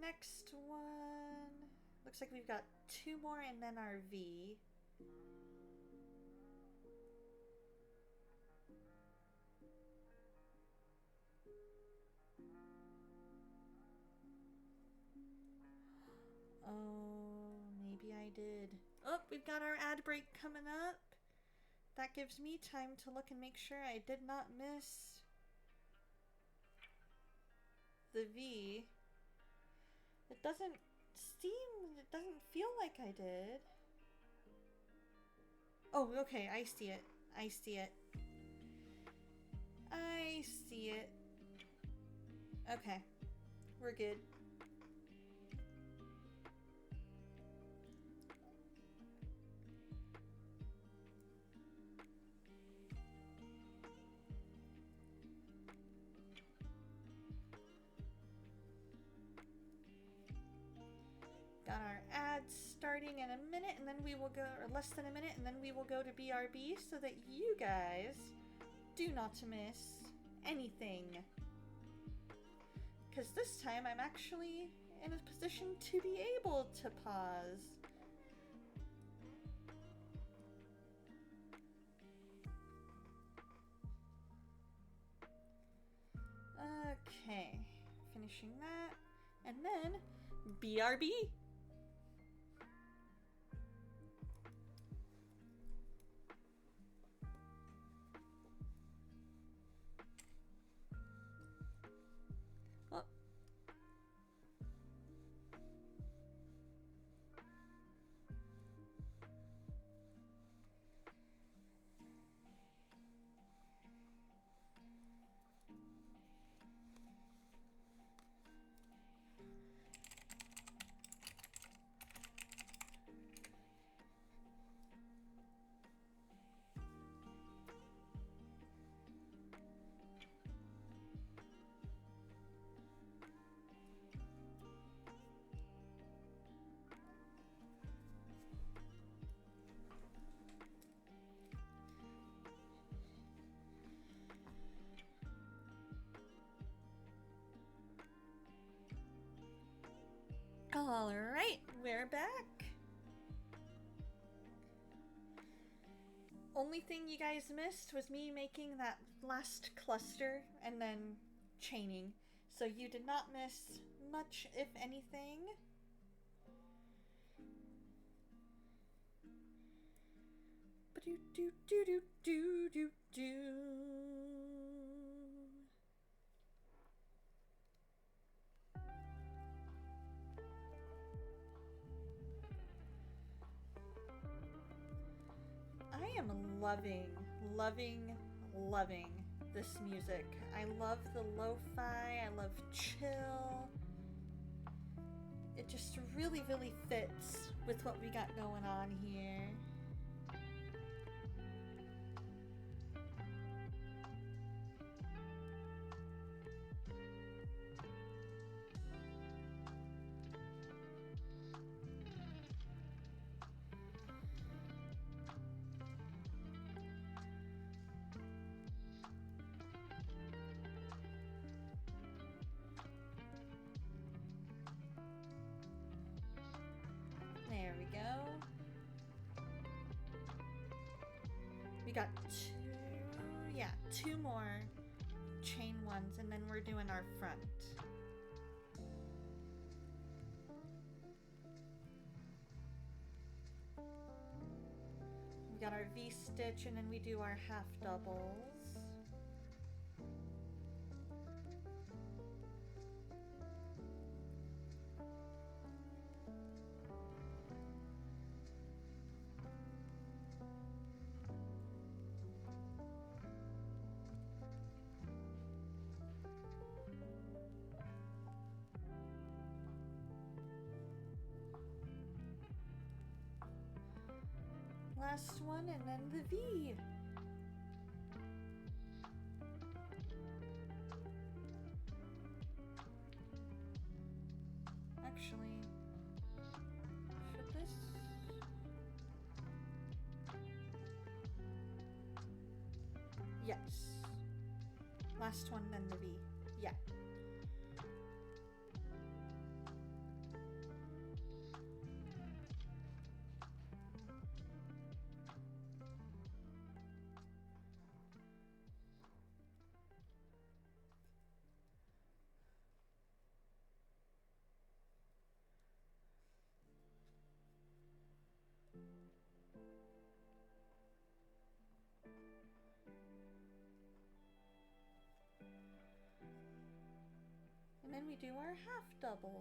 next one. Looks like we've got 2 more and then our V. Oh, maybe I did. Oh, we've got our ad break coming up. That gives me time to look and make sure I did not miss the V. It doesn't feel like I did. Oh, okay, I see it. I see it. I see it. Okay, we're good. Got our ads starting in a minute, and then we will go, or less than a minute, and then we will go to BRB so that you guys do not miss anything. Because this time I'm actually in a position to be able to pause. Okay, finishing that, and then BRB. All right, we're back. Only thing you guys missed was me making that last cluster and then chaining. So you did not miss much, if anything. Ba-do-do-do-do-do-do-do. I am loving this music. I love the lo-fi, I love chill. It just really, really fits with what we got going on here. There we go. We got two more chain ones, and then we're doing our front. We got our V-stitch, and then we do our half doubles. Last one, and then the V. Actually, should this... Yes. Last one, then the V. Yeah. And then we do our half doubles.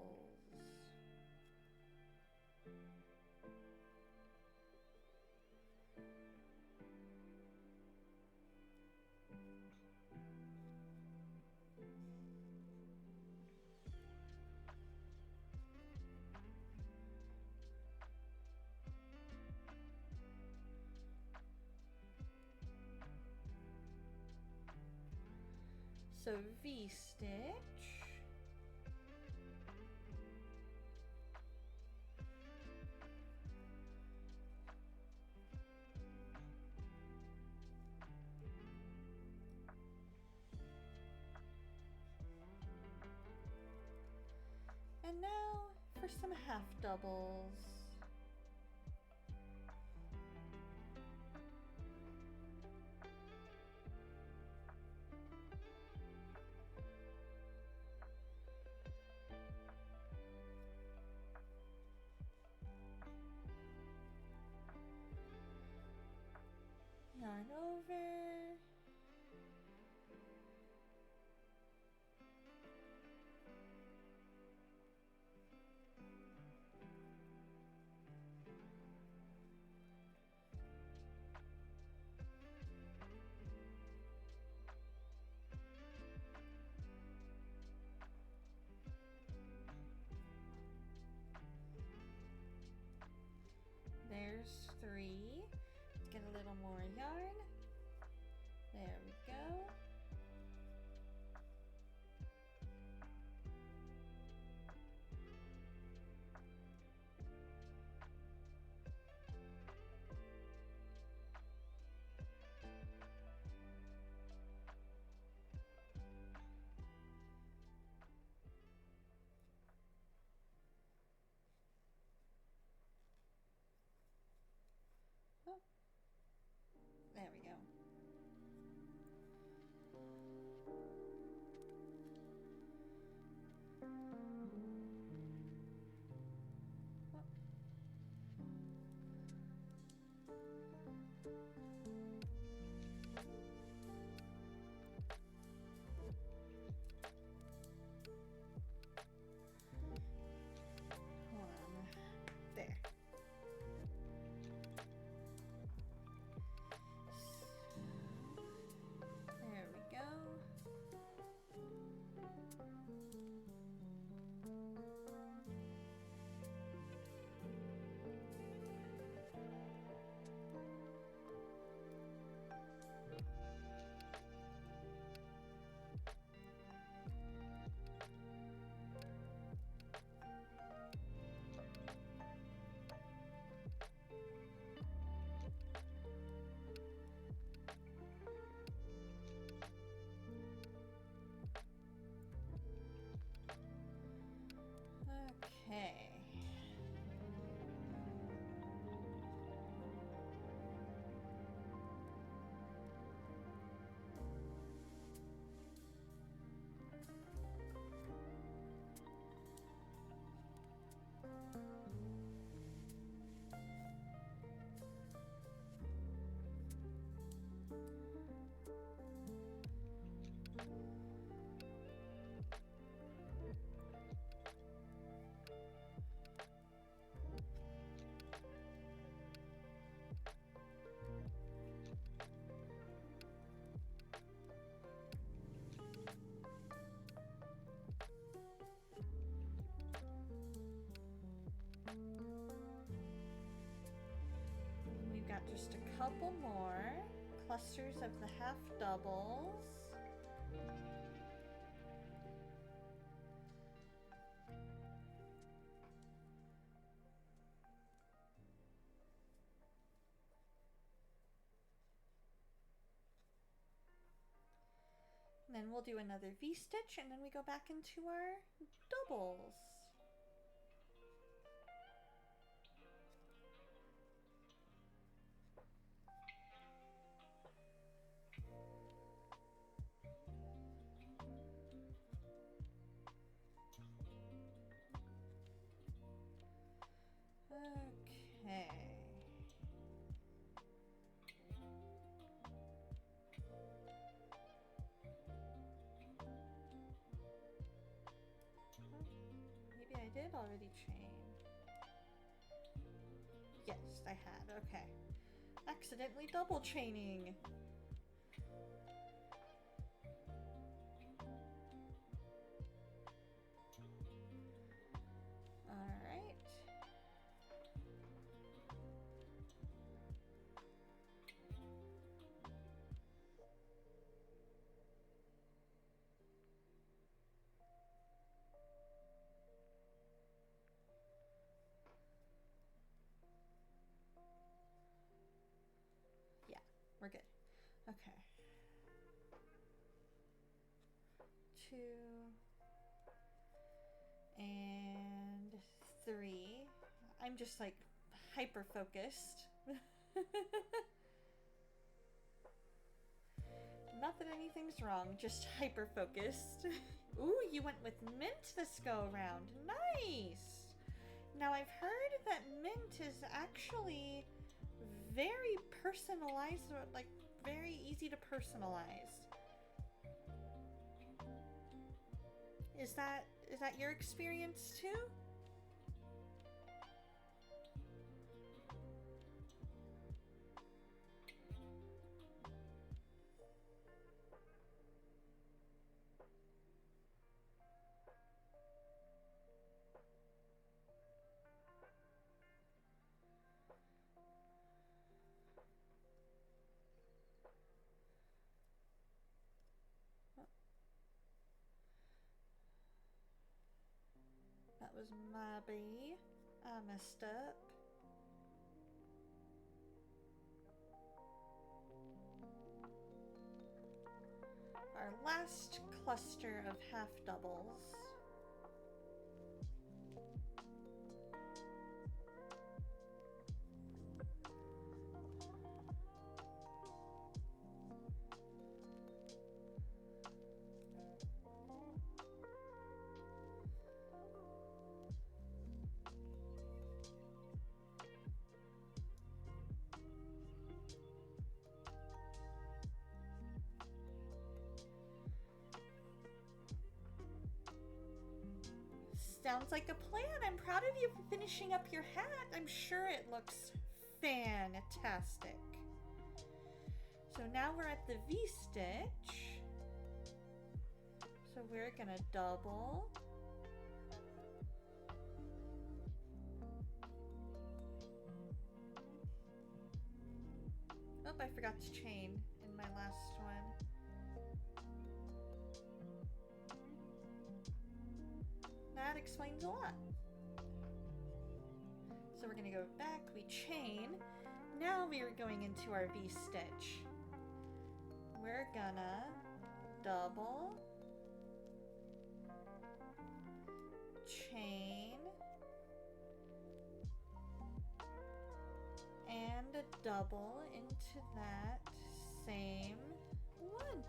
So V-stitch. And now for some half doubles. Yarn over. Okay. We've got just a couple more clusters of the half doubles. And then we'll do another V-stitch and then we go back into our doubles. Okay. Maybe I did already chain. Yes, I had. Okay. Accidentally double chaining. All right. Yeah, we're good. Okay. 2 and 3. I'm just like hyper focused. Not that anything's wrong, just hyper focused. Ooh, you went with mint this go around. Nice! Now I've heard that mint is actually very personalized, like very easy to personalize. Is that your experience too? That was my bee. I messed up. Our last cluster of half doubles. Sounds like a plan. I'm proud of you for finishing up your hat. I'm sure it looks fantastic. So now we're at the V-stitch. So we're gonna double. Oh, I forgot to chain in my last one. That explains a lot. So we're gonna go back, we chain. Now we are going into our V-stitch. We're gonna double, chain, double into that same one.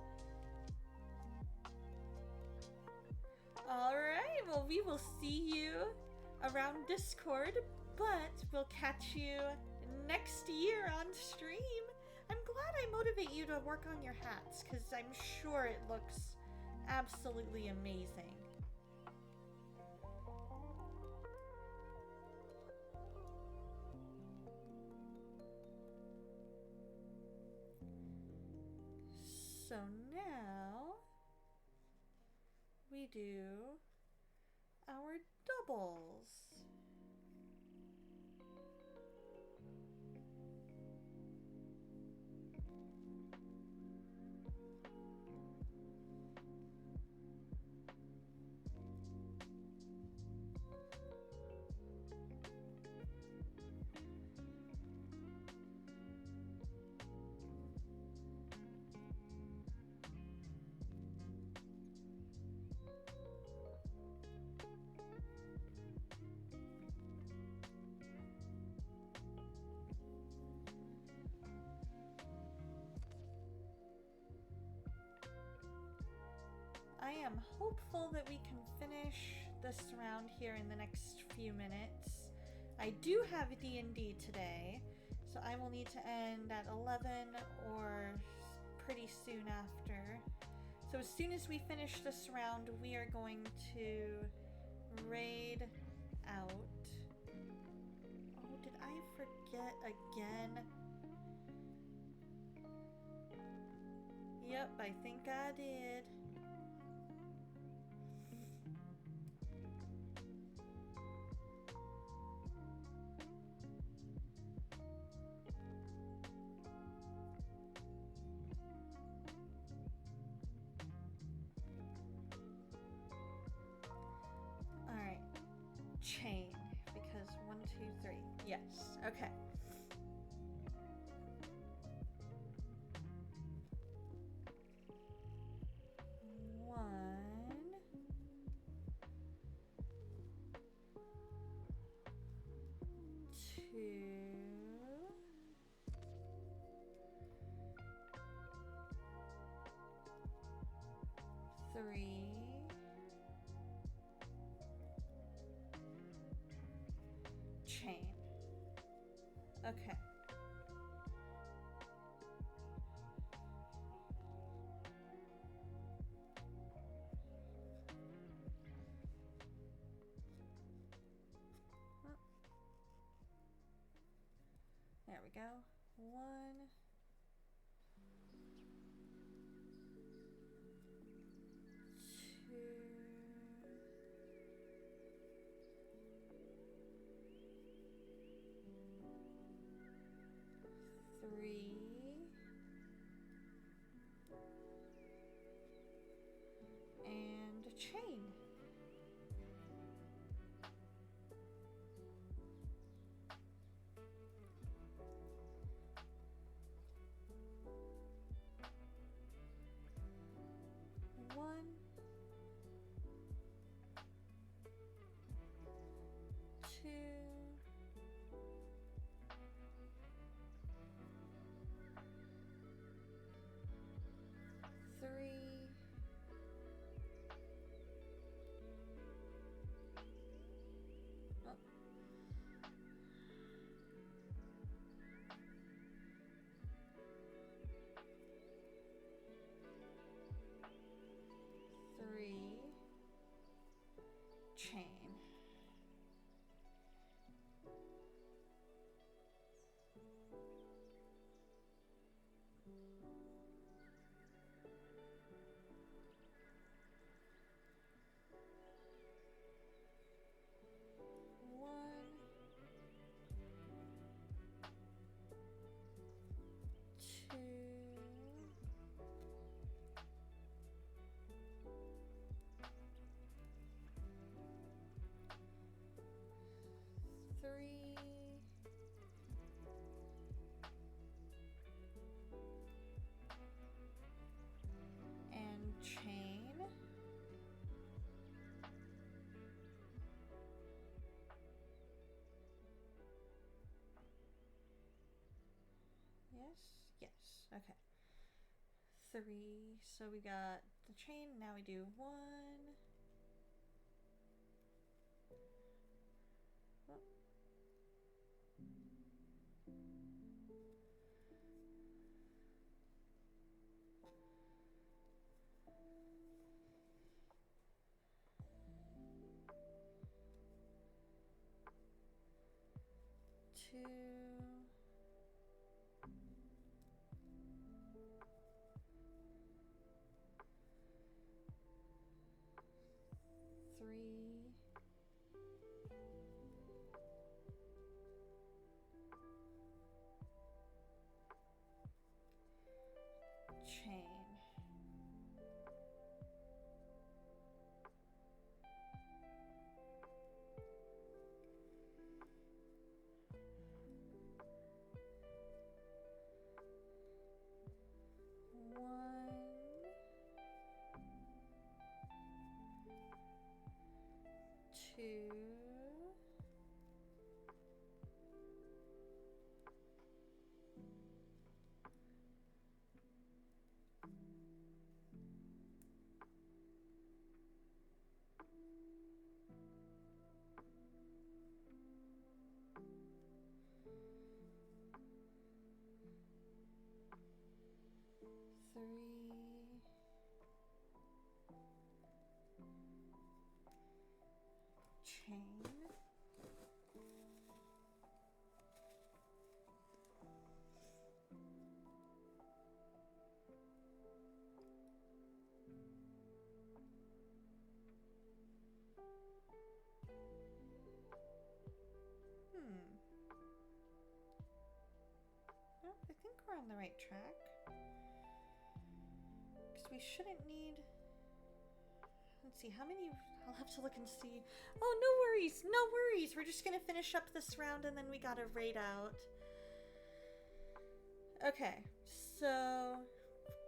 Alright, well, we will see you around Discord, but we'll catch you next year on stream. I'm glad I motivate you to work on your hats, because I'm sure it looks absolutely amazing. So now we do our doubles. I am hopeful that we can finish this round here in the next few minutes. I do have D&D today, so I will need to end at 11 or pretty soon after. So as soon as we finish this round, we are going to raid out. Oh, did I forget again? Yep, I think I did. Chain, because 1, 2, 3. Yes, okay. One, two, three, chain. Okay. There we go. 1, 2, 3, and a chain. One, two, three, oh. Three, chain. One, two, three, and chain. Okay. 3. So we got the chain. Now we do 1. Oh. 2. 3. Chain. 1. 2. 3. Chain. 'Well, I think we're on the right track. Because we shouldn't need... Let's see, how many... I'll have to look and see. Oh, no worries, no worries. We're just going to finish up this round and then we got to raid out. Okay, so...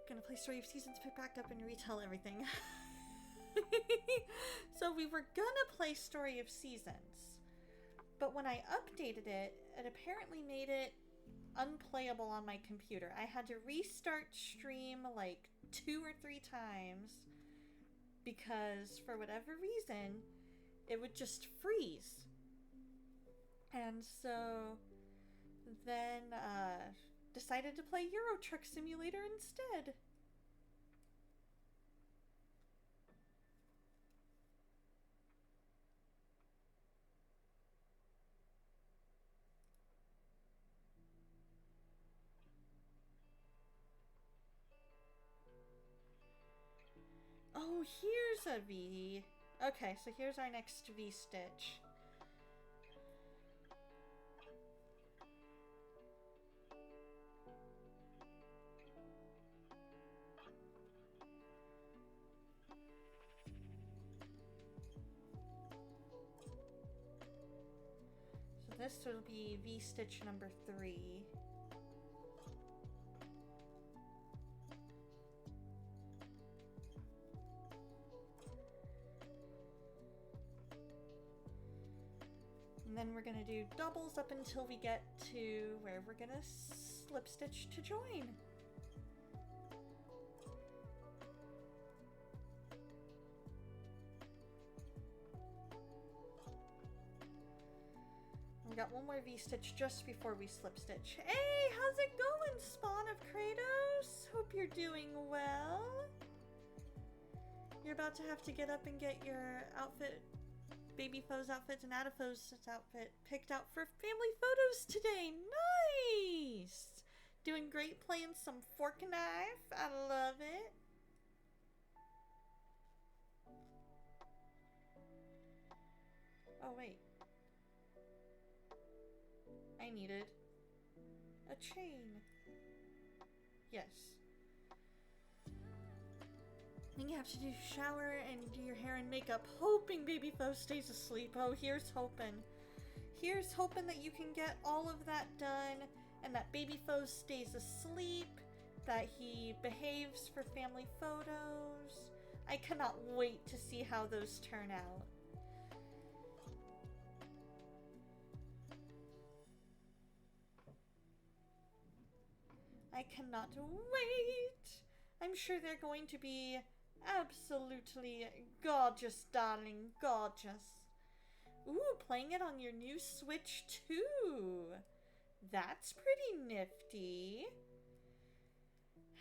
Gonna play Story of Seasons, pick back up, and retell everything. So we were gonna play Story of Seasons, but when I updated it, it apparently made it unplayable on my computer. I had to restart stream like 2 or 3 times because for whatever reason it would just freeze. And so then decided to play Euro Truck Simulator instead. Oh, here's a V. Okay, so here's our next V-stitch. So this will be V-stitch number 3. And then we're going to do doubles up until we get to where we're going to slip stitch to join. We got one more V-stitch just before we slip stitch. Hey, how's it going, Spawn of Kratos? Hope you're doing well. You're about to have to get up and get your outfit, Baby Foe's outfits and Adafoe's outfit picked out for family photos today. Nice! Doing great playing some fork and knife. I love it. Oh, wait. I needed a chain. Yes. Then you have to do shower and do your hair and makeup, hoping Baby Foe stays asleep. Oh, here's hoping. Here's hoping that you can get all of that done and that Baby Foe stays asleep, that he behaves for family photos. I cannot wait to see how those turn out. I I cannot wait. I'm sure they're going to be absolutely gorgeous, darling, gorgeous. Ooh, playing it on your new Switch too. That's pretty nifty.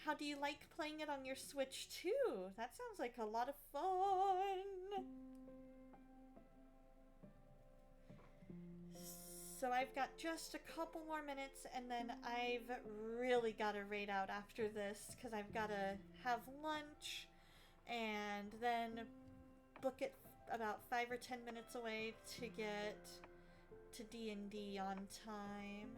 How do you like playing it on your Switch too? That sounds like a lot of fun. So I've got just a couple more minutes and then I've really got to raid out after this because I've got to have lunch and then book it about 5 or 10 minutes away to get to D&D on time.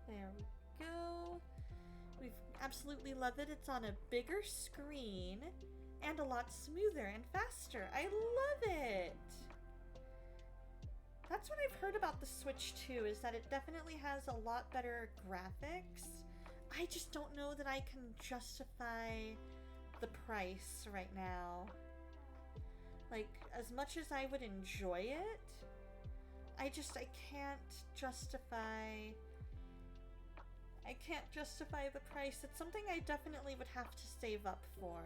There we go. We absolutely love it. It's on a bigger screen and a lot smoother and faster. I love it. That's what I've heard about the Switch too, is that it definitely has a lot better graphics. I just don't know that I can justify the price right now. Like, as much as I would enjoy it, I can't justify the price. It's something I definitely would have to save up for.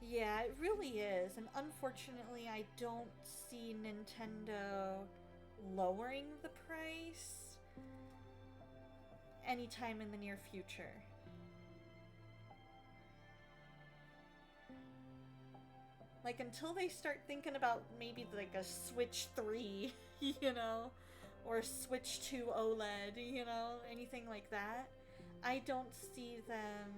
Yeah, it really is. And unfortunately, I don't see Nintendo lowering the price anytime in the near future. Like, until they start thinking about maybe like a Switch 3, you know, or a Switch 2 OLED, you know, anything like that, I don't see them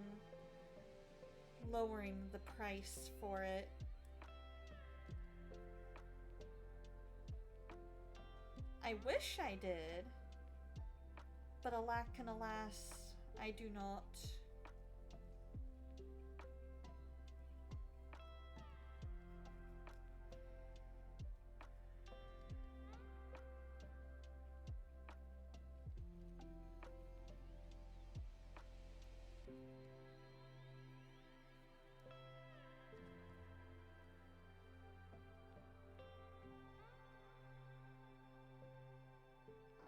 lowering the price for it. I wish I did, but alack and alas, I do not.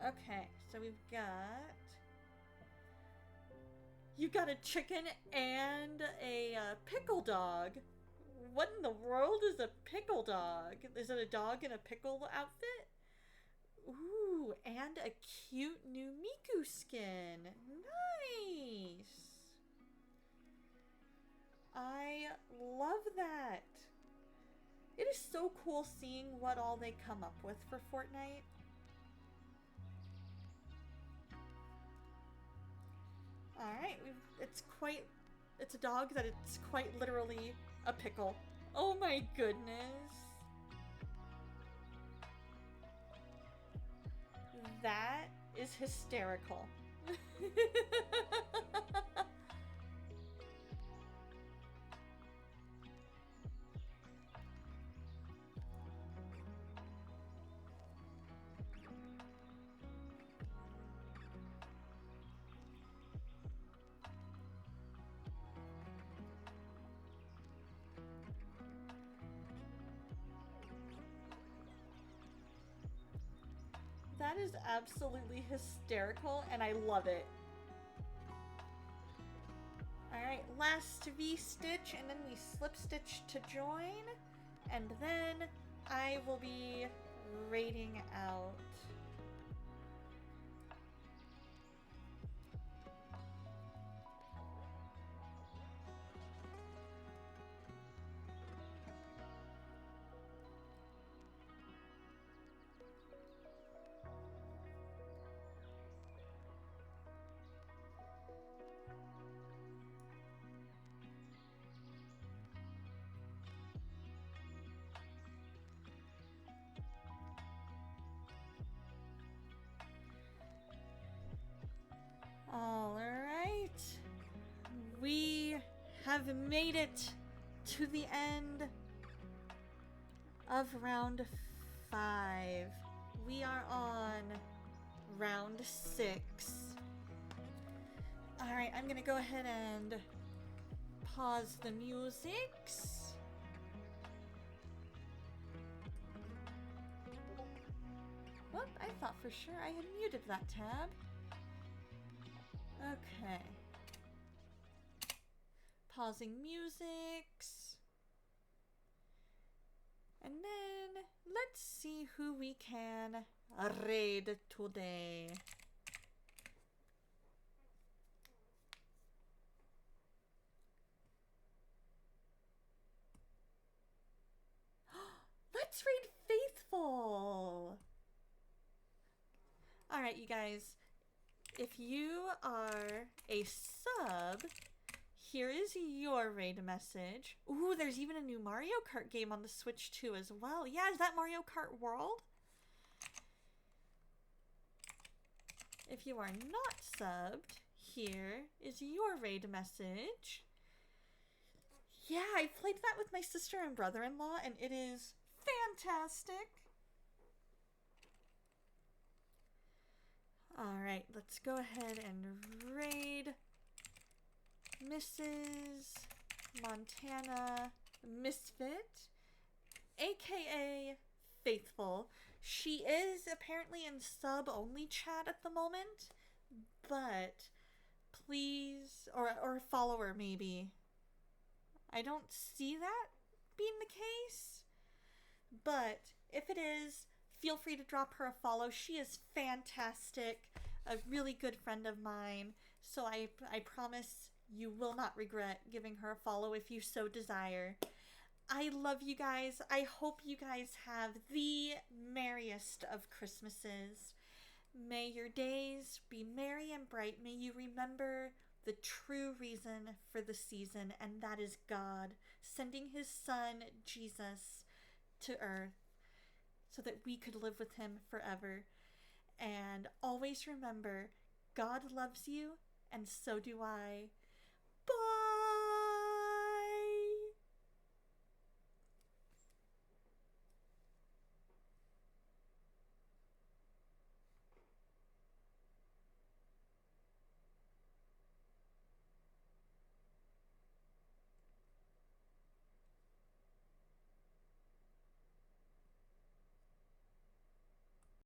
Okay, so you've got a chicken and a pickle dog. What in the world is a pickle dog? Is it a dog in a pickle outfit? Ooh, and a cute new Miku skin. Nice. I love that. It is so cool seeing what all they come up with for Fortnite. Alright, it's a dog that it's quite literally a pickle. Oh my goodness. That is hysterical. That is absolutely hysterical, and I love it. Alright, last V-stitch, and then we slip stitch to join, and then I will be raiding out. Alright, we have made it to the end of round 5. We are on round 6. Alright, I'm gonna go ahead and pause the music. Whoop, I thought for sure I had muted that tab. Okay. Pausing music. And then let's see who we can raid today. Let's raid Faithful. All right, you guys. If you are a sub, here is your raid message. Ooh, there's even a new Mario Kart game on the Switch too as well. Yeah, is that Mario Kart World? If you are not subbed, here is your raid message. Yeah, I played that with my sister and brother-in-law, and it is fantastic. Alright, let's go ahead and raid Mrs. Montana Misfit, aka Faithful. She is apparently in sub-only chat at the moment, but please, or follower maybe. I don't see that being the case, but if it is, feel free to drop her a follow. She is fantastic, a really good friend of mine, so I promise you will not regret giving her a follow if you so desire. I love you guys. I hope you guys have the merriest of Christmases. May your days be merry and bright. May you remember the true reason for the season, and that is God sending his son, Jesus, to earth so that we could live with him forever. And always remember, God loves you, and so do I.